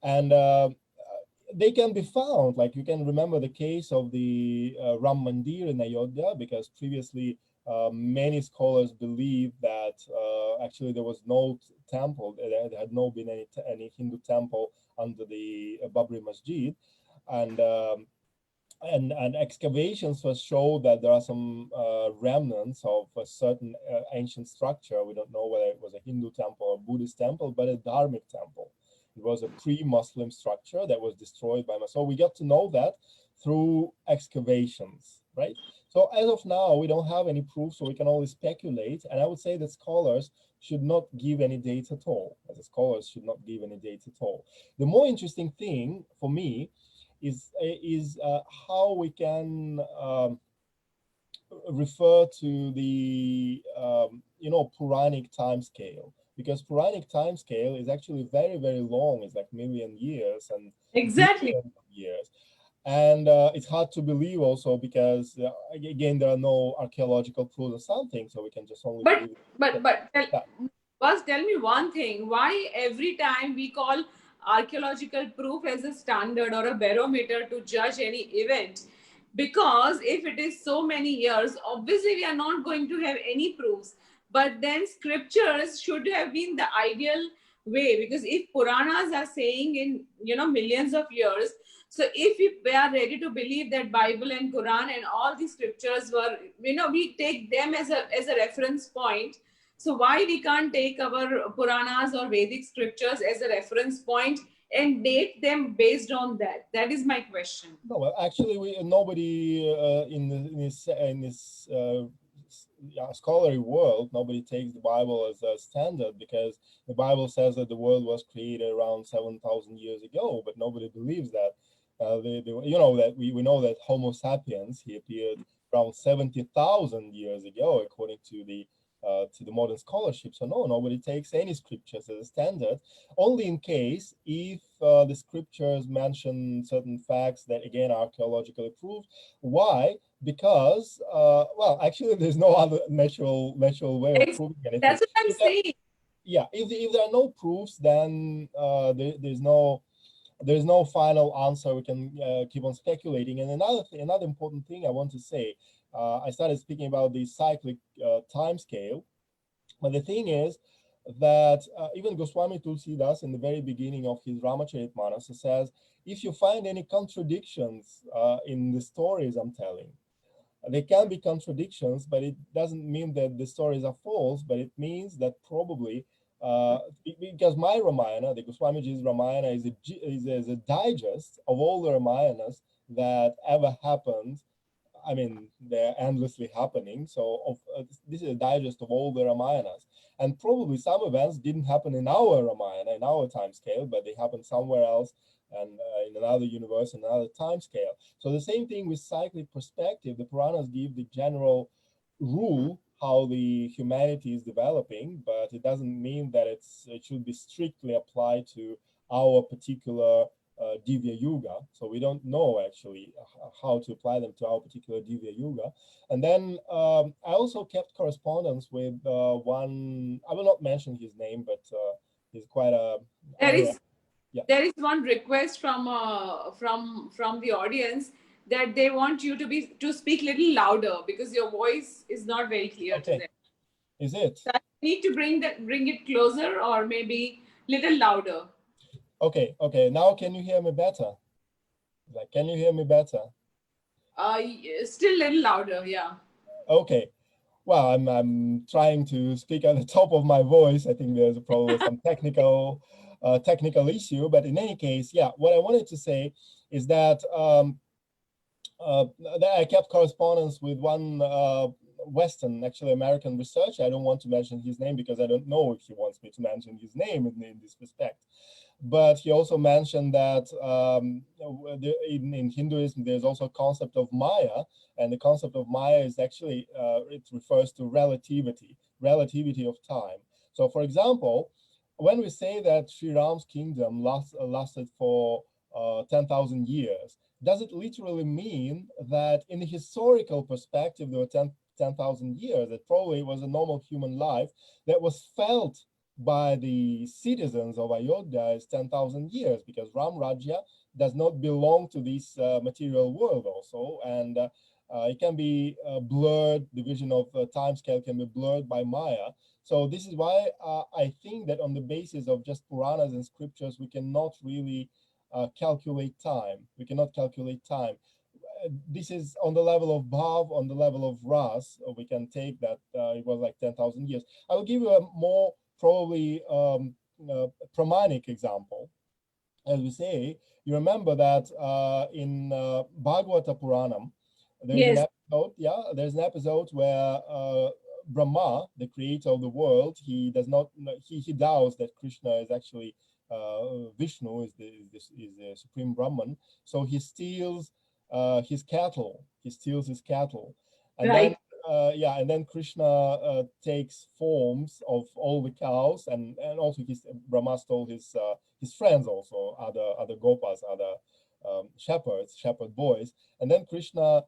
and they can be found. Like, you can remember the case of the Ram Mandir in Ayodhya, because previously many scholars believed that actually there was no temple, there had not been any Hindu temple under the Babri Masjid, and and excavations first show that there are some remnants of a certain ancient structure. We don't know whether it was a Hindu temple or Buddhist temple, but a Dharmic temple. It was a pre-Muslim structure that was destroyed by Muslims. So we got to know that through excavations, right? So as of now, we don't have any proof, so we can only speculate. And I would say that scholars should not give any dates at all. As a scholars should not give any dates at all. The more interesting thing for me is how we can refer to the Puranic time scale, because Puranic time scale is actually very, very long. It's like million years and Exactly. billions of years. And it's hard to believe also because again, there are no archaeological proofs or something, so we can just only believe First, tell me one thing. Why every time we call archaeological proof as a standard or a barometer to judge any event? Because if it is so many years, obviously we are not going to have any proofs. But then scriptures should have been the ideal way, because if Puranas are saying in millions of years, so if we are ready to believe that Bible and Quran and all these scriptures were, we take them as a reference point. So why we can't take our Puranas or Vedic scriptures as a reference point and date them based on that? That is my question. No, well, actually, nobody in this scholarly world, nobody takes the Bible as a standard, because the Bible says that the world was created around 7,000 years ago, but nobody believes that. That we know that Homo sapiens, he appeared around 70,000 years ago, according to the modern scholarship. So no, nobody takes any scriptures as a standard, only in case if the scriptures mention certain facts that again are archaeologically proved. Why? Because well, actually, there's no other natural way of proving anything. That's what I'm saying. Yeah, if there are no proofs, then there's no final answer. We can keep on speculating. And another important thing I want to say, I started speaking about the cyclic time scale, but the thing is that even Goswami Tulsidas, in the very beginning of his Ramacharitmanas, says, if you find any contradictions in the stories I'm telling, there can be contradictions, but it doesn't mean that the stories are false, but it means that probably because my Ramayana, the Goswamiji's Ramayana, is a digest of all the Ramayanas that ever happened. I mean, they're endlessly happening. So this is a digest of all the Ramayanas. And probably some events didn't happen in our Ramayana, in our time scale, but they happened somewhere else and in another universe, in another time scale. So the same thing with cyclic perspective. The Puranas give the general rule how the humanity is developing, but it doesn't mean that it should be strictly applied to our particular Divya Yuga. So we don't know actually how to apply them to our particular Divya Yuga. And then I also kept correspondence with one, I will not mention his name, but he's quite a... There is one request from the audience that they want you to speak a little louder, because your voice is not very clear to them. Is it? So I need to bring it closer, or maybe little louder. Okay. Now can you hear me better? Like, can you hear me better? Still a little louder, yeah. Okay. Well, I'm trying to speak at the top of my voice. I think there's probably some technical issue, but in any case, yeah. What I wanted to say is that I kept correspondence with one Western, actually American researcher. I don't want to mention his name because I don't know if he wants me to mention his name in this respect. But he also mentioned that in Hinduism, there's also a concept of Maya, and the concept of Maya is actually, it refers to relativity of time. So for example, when we say that Sri Ram's kingdom lasted for 10,000 years, does it literally mean that in the historical perspective, there were 10,000 years? That probably was a normal human life that was felt by the citizens of Ayodhya as 10,000 years, because Ram Rajya does not belong to this material world also, and it can be blurred. The vision of time scale can be blurred by Maya. So this is why I think that on the basis of just Puranas and scriptures, we cannot really calculate time. We cannot calculate time. this is on the level of Bhav, on the level of Ras. We can take that it was like 10,000 years. I will give you a more probably Pramanic example. As we say, you remember that in Bhagavata Puranam, there's an Yes. episode, there's an episode where Brahma, the creator of the world, he does not, he doubts that Krishna is actually Vishnu, is the supreme Brahman. So he steals his cattle. He steals his cattle, and Right. then and then Krishna takes forms of all the cows, and also Brahma stole his friends also, other gopas, other shepherd boys, and then Krishna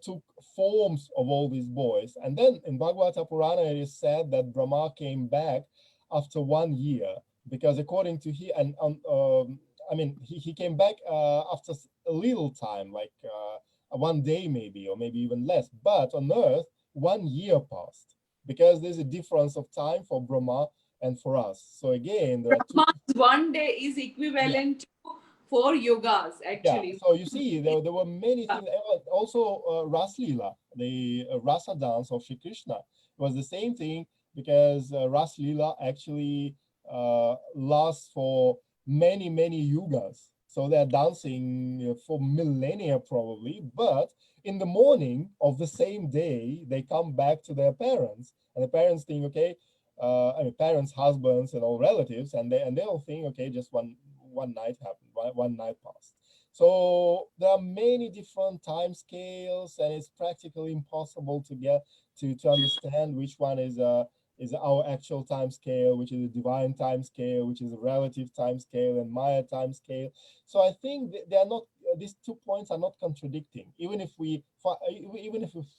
took forms of all these boys. And then in Bhagavata Purana, it is said that Brahma came back after 1 year, because according to he came back after a little time, like 1 day maybe, or maybe even less. But on earth, 1 year passed, because there's a difference of time for Brahma and for us. So again, there are two. Brahma's 1 day is equivalent to 4 yogas, Yeah, actually. so you see, there were many things. Also, Ras Leela, the Rasa dance of Shri Krishna, was the same thing, because Ras Leela actually lasts for many, many yugas. So they're dancing for millennia probably, but in the morning of the same day, they come back to their parents, and the parents think, okay, parents, husbands, and all relatives, and they'll think, okay, just one night happened, one night passed. So there are many different time scales, and it's practically impossible to get to understand which one is our actual time scale, which is a divine time scale, which is a relative time scale, and Maya time scale. So I think they are not, these 2 points are not contradicting. Even if we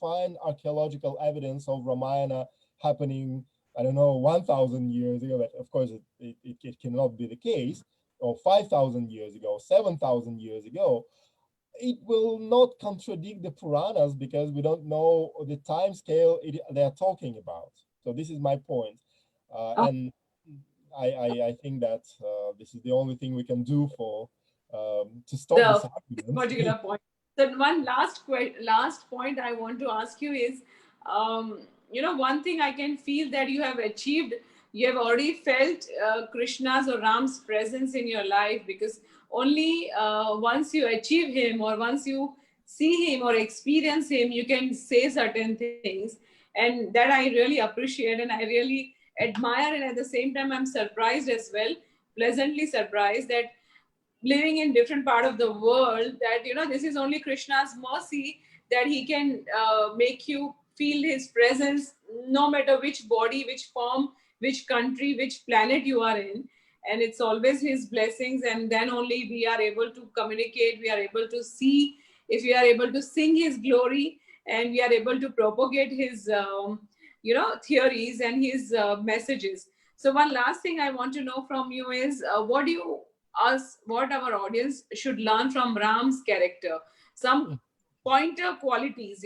find archaeological evidence of Ramayana happening, I don't know, 1,000 years ago, but of course it cannot be the case, or 5,000 years ago, 7,000 years ago, it will not contradict the Puranas, because we don't know the time scale they are talking about. So this is my point. And I think that this is the only thing we can do for to stop this The argument. particular point. Then one last point I want to ask you is, one thing I can feel that you have achieved, you have already felt Krishna's or Ram's presence in your life, because only once you achieve him, or once you see him or experience him, you can say certain things. And that I really appreciate, and I really admire, and at the same time I'm surprised as well, pleasantly surprised, that living in different part of the world, that this is only Krishna's mercy, that he can make you feel his presence, no matter which body, which form, which country, which planet you are in. And it's always his blessings, and then only we are able to communicate, we are able to see, if we are able to sing his glory, and we are able to propagate his theories and his messages. So one last thing I want to know from you is, what our audience should learn from Ram's character, some pointer qualities,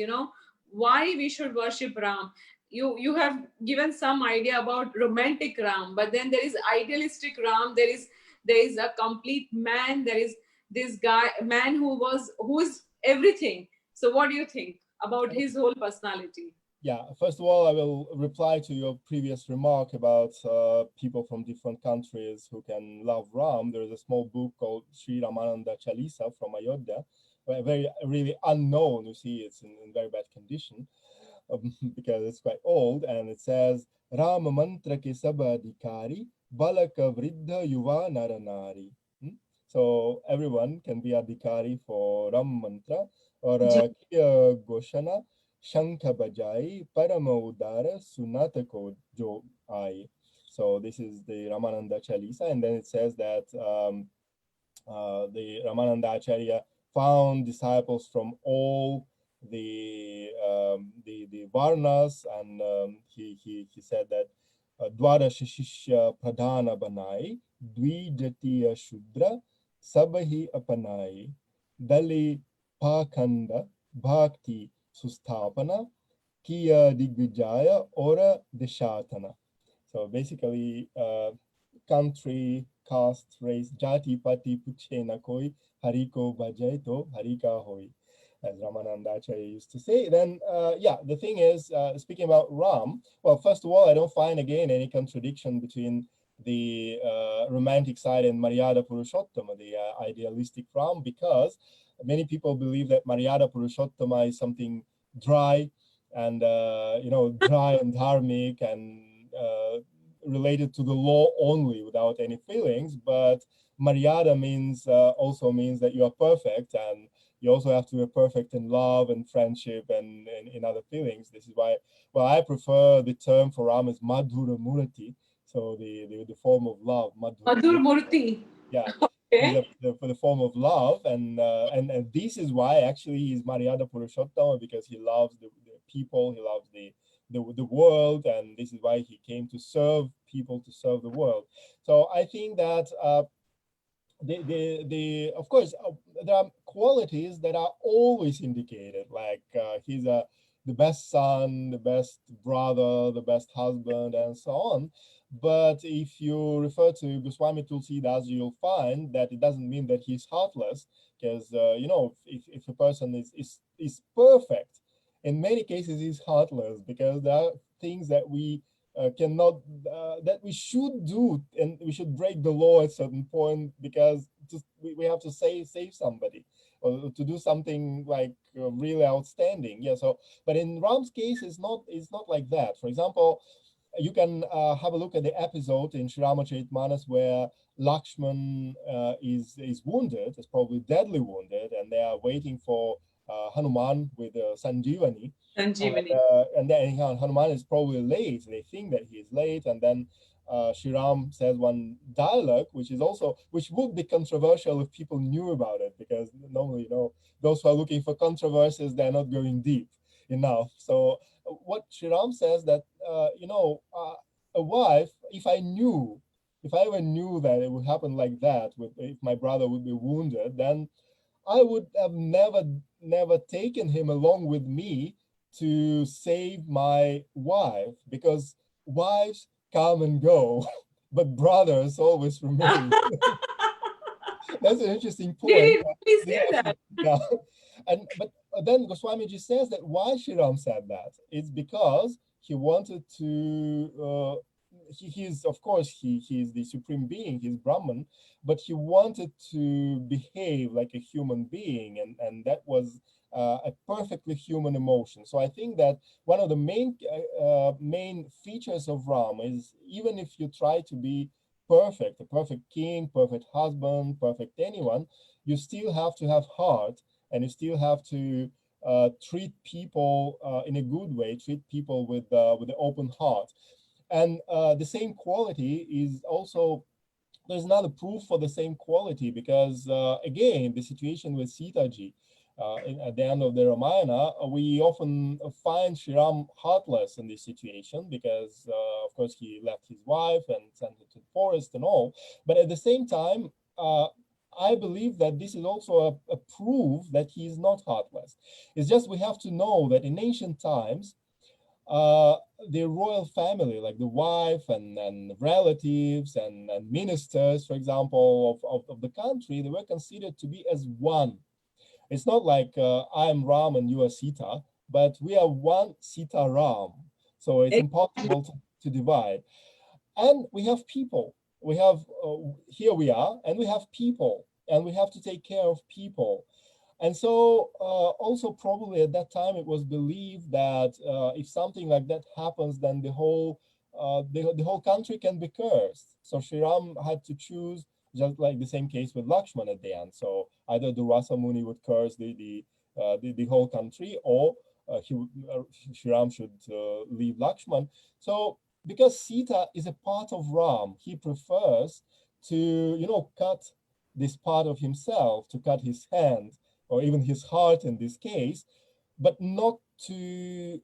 why we should worship Ram. You have given some idea about romantic Ram, but then there is idealistic Ram, there is a complete man, there is this guy man who is everything. So what do you think about his whole personality? Yeah, first of all, I will reply to your previous remark about people from different countries who can love Ram. There is a small book called Sri Ramananda Chalisa from Ayodhya, very really unknown. You see, it's in very bad condition because it's quite old, and it says Ram mantra ke sab adhikari balaka vriddha yuva naranari. So everyone can be adhikari for Ram mantra or Kiya Goshana Shankha Bajai Parama Udara Sunata Ko Jo Ai. So this is the Ramananda Chalisa, and then it says that the Ramananda Acharya found disciples from all the Varnas, and he said that Dwara Shishya Pradhana Banai Dvi Jatiya Shudra Sabahi Apanai Dali Pakhanda Bhakti Sustapana Kiya Digvijaya Ora Deshatana. So basically, country, caste, race, jati, pati, puche na koi, hariko bajai to harika hoi. as Ramananda Acharya used to say. Then, yeah, the thing is, speaking about Ram, well, first of all, I don't find, again, any contradiction between the romantic side and Maryada Purushottama, the idealistic Ram, because many people believe that Maryada Purushottama is something dry and, dry and dharmic and related to the law only without any feelings. But Maryada means also means that you are perfect, and you also have to be perfect in love and friendship and in other feelings. This is why, well, I prefer the term for Ram is Madhura Murti, so the form of love, Madhur Murti. yeah, Okay. for the form of love, and this is why actually he's Maryada Purushottama, because he loves the people, he loves the world, and this is why he came to serve people, to serve the world. So I think that of course there are qualities that are always indicated, like he's the best son, the best brother, the best husband, and so on. But if you refer to Goswami Tulsidas, you'll find that it doesn't mean that he's heartless, because if a person is perfect, in many cases he's heartless, because there are things that we cannot that we should do, and we should break the law at a certain point, because we have to save somebody, or to do something like really outstanding. Yeah. So, but in Ram's case, it's not like that. For example, you can have a look at the episode in Sri Ramacharita where Lakshman is wounded, is probably deadly wounded, and they are waiting for Hanuman with Sanjeevani. And then Hanuman is probably late. They think that he is late, and then Sri Ram says one dialogue, which would be controversial if people knew about it, because normally, those who are looking for controversies, they're not going deep enough. So what Sri Ram says, that a wife, if I ever knew that it would happen like that, if my brother would be wounded, then I would have never taken him along with me to save my wife, because wives come and go, but brothers always remain. That's an interesting point. Did he say that? Yeah. But then Goswamiji says that why Sri Ram said that, it's because he wanted to he's, of course, he's the supreme being, he's Brahman, but he wanted to behave like a human being, and that was a perfectly human emotion. So I think that one of the main features of Ram is, even if you try to be perfect, a perfect king, perfect husband, perfect anyone, you still have to have heart, and you still have to treat people in a good way, treat people with an open heart. And the same quality is also, there's another proof for the same quality, because again, the situation with Sita ji, at the end of the Ramayana, we often find Sri Ram heartless in this situation, because of course he left his wife and sent her to the forest and all. But at the same time, I believe that this is also a proof that he is not heartless. It's just we have to know that in ancient times, the royal family, like the wife and relatives and ministers, for example, of the country, they were considered to be as one. It's not like I am Ram and you are Sita, but we are one Sita Ram. So it's impossible to divide. And we have people. We have, here we are, and we have people, and we have to take care of people. And so also probably at that time, it was believed that if something like that happens, then the whole country can be cursed. So Sri Ram had to choose, just like the same case with Lakshman at the end. So either Durvasa Muni would curse the whole country, or Sri Ram should leave Lakshman. So because Sita is a part of Ram, he prefers to cut this part of himself, to cut his hand, or even his heart in this case, but not to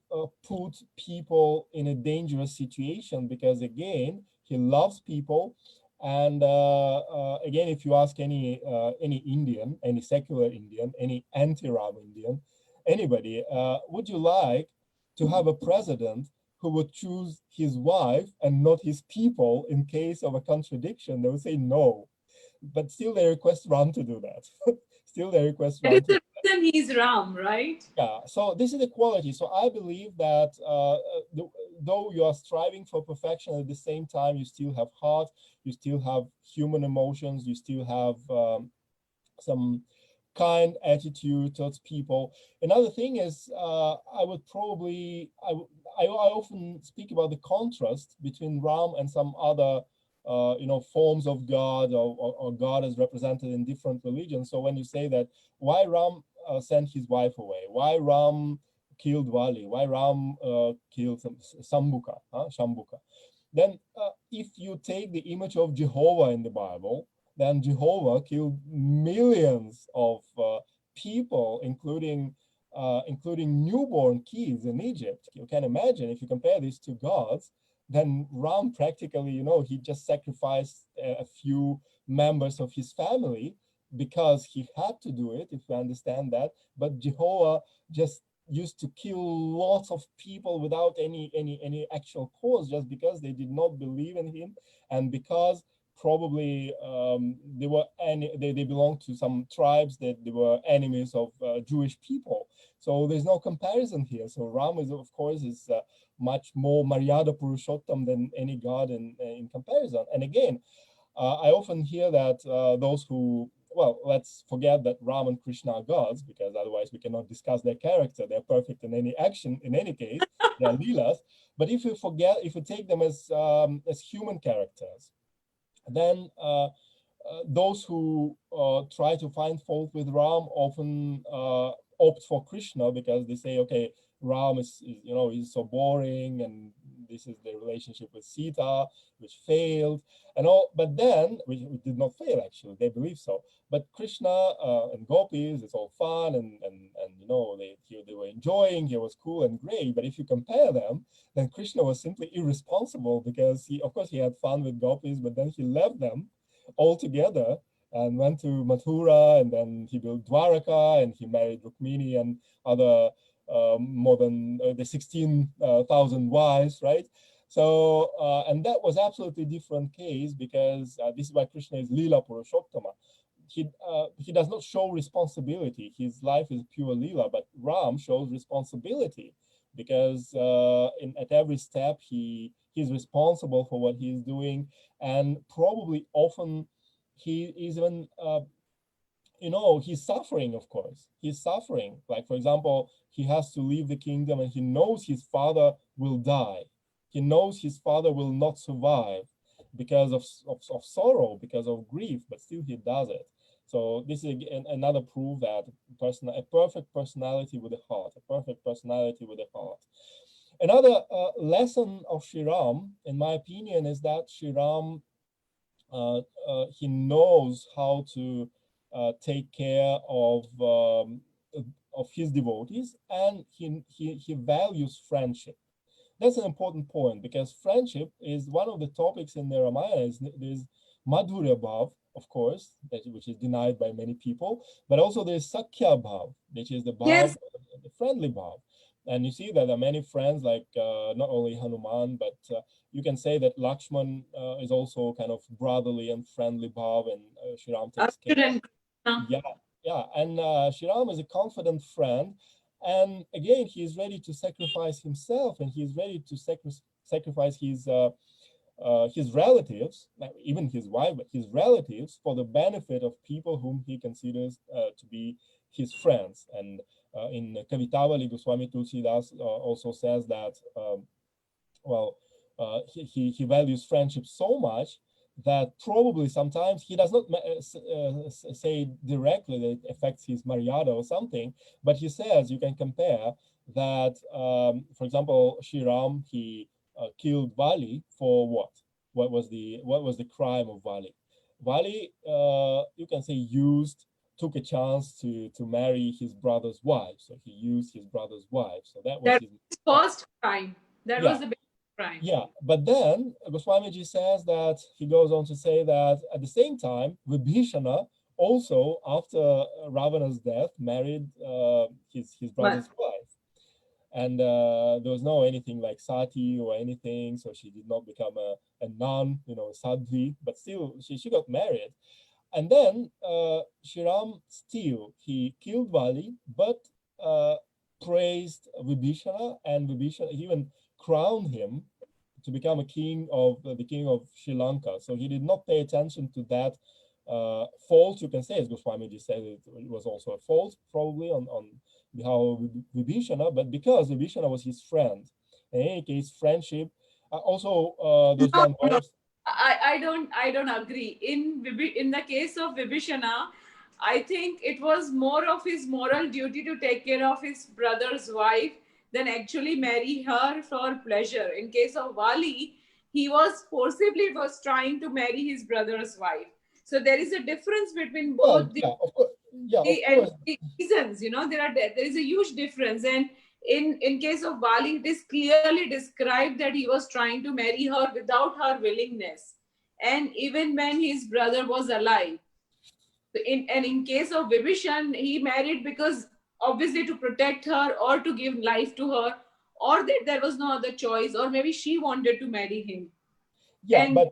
put people in a dangerous situation, because again, he loves people. And again, if you ask any Indian, any secular Indian, any anti-Ram Indian, anybody, would you like to have a president who would choose his wife and not his people in case of a contradiction? They would say no, but still they request Ram to do that. Still they request Ram to do that. then he's Ram, right? Yeah, so this is the quality. So I believe that though you are striving for perfection, at the same time, you still have heart, you still have human emotions, you still have some kind attitude towards people. Another thing is, I often speak about the contrast between Ram and some other forms of God, or God is represented in different religions. So when you say that, why Ram sent his wife away, why Ram killed Vali, why Ram killed Shambhuka, then if you take the image of Jehovah in the Bible, then Jehovah killed millions of people, including newborn kids in Egypt. You can imagine, if you compare these two gods, then Ram practically, he just sacrificed a few members of his family because he had to do it, if you understand that. But Jehovah just used to kill lots of people without any actual cause, just because they did not believe in him, and because probably they belonged to some tribes that they were enemies of Jewish people. So there's no comparison here. So Ram is, of course, is much more Maryada Purushottam than any god in comparison. And again, I often hear that those who, well, let's forget that Ram and Krishna are gods, because otherwise we cannot discuss their character. They're perfect in any action, in any case, they're leelas. But if you take them as human characters, then those who try to find fault with Ram often opt for Krishna, because they say, okay, Ram is he's so boring, and this is the relationship with Sita, which failed, and all. But then, which did not fail actually, they believe so. But Krishna and gopis, it's all fun, and they were enjoying. He was cool and great. But if you compare them, then Krishna was simply irresponsible, because of course he had fun with gopis, but then he left them altogether and went to Mathura, and then he built Dwaraka, and he married Rukmini and other more than the 16,000 wives, right? So, and that was absolutely different case, because this is why Krishna is Lila Purushottama. He does not show responsibility. His life is pure Lila, but Ram shows responsibility, because at every step he's responsible for what he's doing, and probably often he is even he's suffering. Of course he's suffering, like, for example, he has to leave the kingdom, and he knows his father will die. He knows his father will not survive because of sorrow, because of grief, but still he does it. So this is another proof that a perfect personality with a heart, a perfect personality with a heart. Another lesson of Sri Ram, in my opinion, is that Sri Ram, he knows how to take care of his devotees, and he values friendship. That's an important point, because friendship is one of the topics in the Ramayana. There's Madhurya Bhav, of course, which is denied by many people, but also there's Sakhya Bhav, which is the Bhav, Yes. the friendly Bhav. And you see that there are many friends, like not only Hanuman, but you can say that Lakshman is also kind of brotherly and friendly Bhav, and Sri Ram takes care. Yeah, and Sri Ram is a confident friend, and again, he is ready to sacrifice himself, and he is ready to sacrifice his relatives, even his wife, but his relatives, for the benefit of people whom he considers to be his friends. And in Kavitavali, Goswami Tulsidas also says that, he values friendship so much that probably sometimes he does not say directly that it affects his Maryada or something, but he says, you can compare that, for example, Sri Ram, he killed Vali for what? What was the crime of Vali? Vali, you can say, took a chance to marry his brother's wife. So he used his brother's wife. So that was his first crime. That was the big crime. Yeah, but then Goswamiji says that, he goes on to say that at the same time, Vibhishana also, after Ravana's death, married his brother's wife. And there was no anything like sati or anything, so she did not become a nun, sadhvi, but still she got married. And then Sri Ram still, he killed Vali, but praised Vibhishana, and Vibhishana even crowned him to become a king of the king of Sri Lanka. So he did not pay attention to that fault, you can say, as Goswamiji said, it was also a fault probably on behalf of Vibhishana, but because Vibhishana was his friend. In any case, friendship. There's No, one no, verse. I don't agree. In the case of Vibhishana, I think it was more of his moral duty to take care of his brother's wife than actually marry her for pleasure. In case of Vali, he was forcibly was trying to marry his brother's wife. So there is a difference between Well, both yeah, of course, yeah, of and course. the reasons. There is a huge difference. And in case of Bali, it is clearly described that he was trying to marry her without her willingness, and even when his brother was alive. In case of Vibhishan, he married because obviously to protect her or to give life to her, or that there was no other choice, or maybe she wanted to marry him. Yeah, And but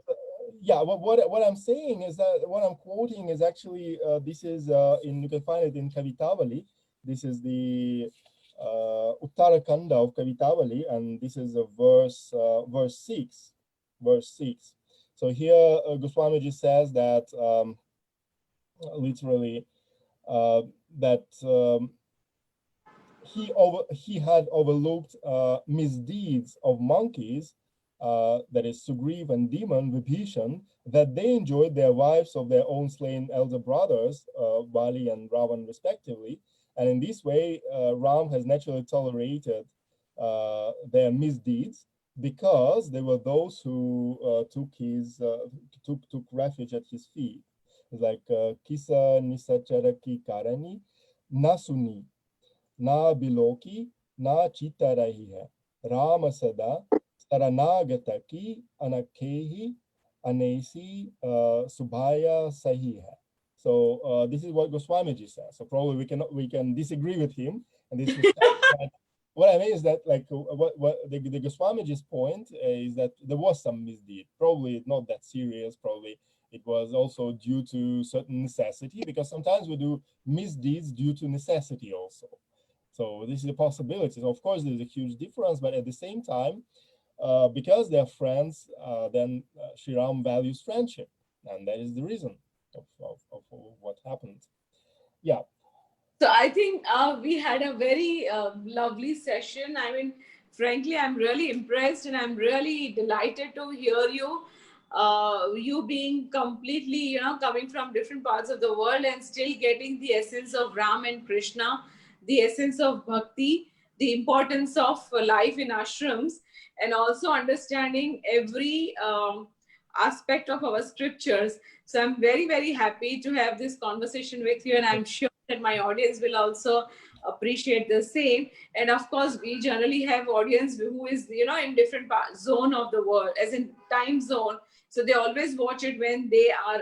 yeah, what I'm saying is that what I'm quoting is actually this is in, you can find it in Kavitavali. This is the Uttarakanda of Kavitavali, and this is a verse 6, verse 6. So here Goswamiji says that literally that he had overlooked misdeeds of monkeys, that is Sugriv and Demon, Vibhishan, that they enjoyed their wives of their own slain elder brothers, Bali and Ravan respectively. And in this way, Ram has naturally tolerated their misdeeds because they were those who took refuge at his feet. It's like Kisa Nisacharaki Karani Nasuni Na biloki na chita rahi hai. Rama sada saranagata ki anakehi anesi subhaya sahi hai. So this is what Goswamiji says. So probably we can disagree with him in this respect. But what I mean is that like what the Goswamiji's point is that there was some misdeed. Probably not that serious. Probably it was also due to certain necessity, because sometimes we do misdeeds due to necessity also. So this is a possibility. So of course, there's a huge difference, but at the same time, because they're friends, then Sri Ram values friendship, and that is the reason of what happened. Yeah. So I think we had a very lovely session. I mean, frankly, I'm really impressed and I'm really delighted to hear you. You being completely, coming from different parts of the world and still getting the essence of Ram and Krishna, the essence of bhakti, the importance of life in ashrams, and also understanding every aspect of our scriptures. So I'm very, very happy to have this conversation with you, and I'm sure that my audience will also appreciate the same. And of course, we generally have audience who is, in different zone of the world, as in time zone. So they always watch it when they are,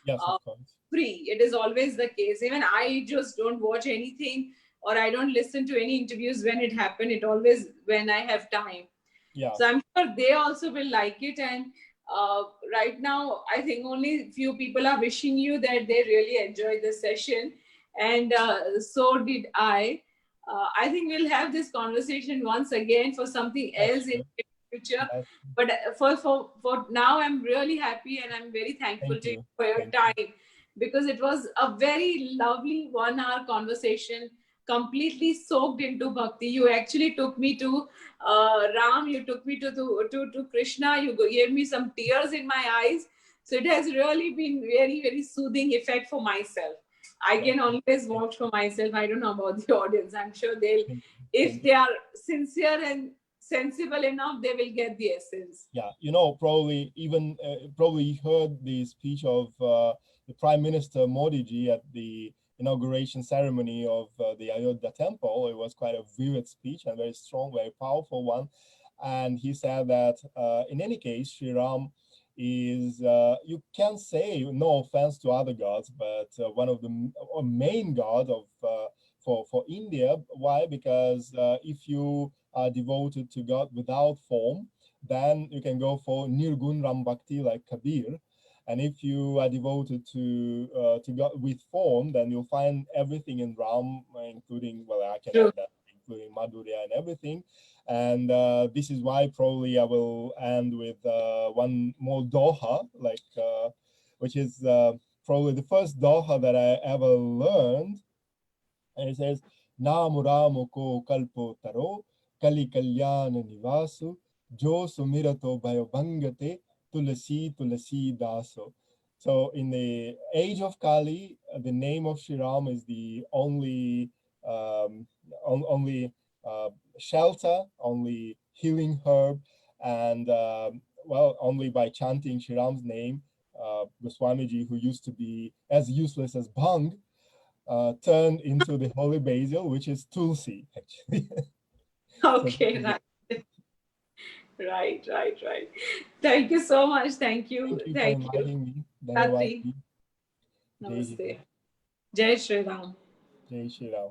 Yes, uh, of course. free. It is always the case. Even I just don't watch anything, or I don't listen to any interviews when it happened. It always when I have time. Yeah. So I'm sure they also will like it. And right now, I think only few people are wishing you that they really enjoyed the session, and so did I. I think we'll have this conversation once again for something That's else in true. the future. That's, But for now, I'm really happy and I'm very thankful thank to you you. for your Thank you. time, because it was a very lovely 1 hour conversation, completely soaked into bhakti. You actually took me to Ram, you took me to Krishna, you gave me some tears in my eyes. So it has really been very, very soothing effect for myself. I can always vouch for myself. I don't know about the audience. I'm sure they'll, Thank if you. they are sincere and sensible enough, they will get the essence. Yeah, probably even probably heard the speech of the Prime Minister Modi ji at the inauguration ceremony of the Ayodhya temple. It was quite a vivid speech and very strong, very powerful one. And he said that in any case, Sri Ram is, you can say, no offense to other gods, but one of the main god of for India. Why? Because if you are devoted to God without form, then you can go for Nirgun Ram Bhakti like Kabir. And if you are devoted to God with form, then you'll find everything in Ram, including, well, I can add that, including Madhurya and everything. And this is why probably I will end with one more doha, like which is probably the first doha that I ever learned. And it says, Namu Ramu ko kalpo taro, kali kalyana nivasu, jo sumirato bhayabhangate, tulasi tulasi daso. So in the age of Kali, the name of Sri Ram is the only shelter, only healing herb, and well, only by chanting Sri Ram's name, Goswamiji, who used to be as useless as Bhang, turned into the holy basil, which is Tulsi, actually. Okay, right. Right. Thank you so much. Thank you. Thank you for inviting me. Namaste. Jai Hind. Namaste. Jai Shri Ram. Jai Shri Ram.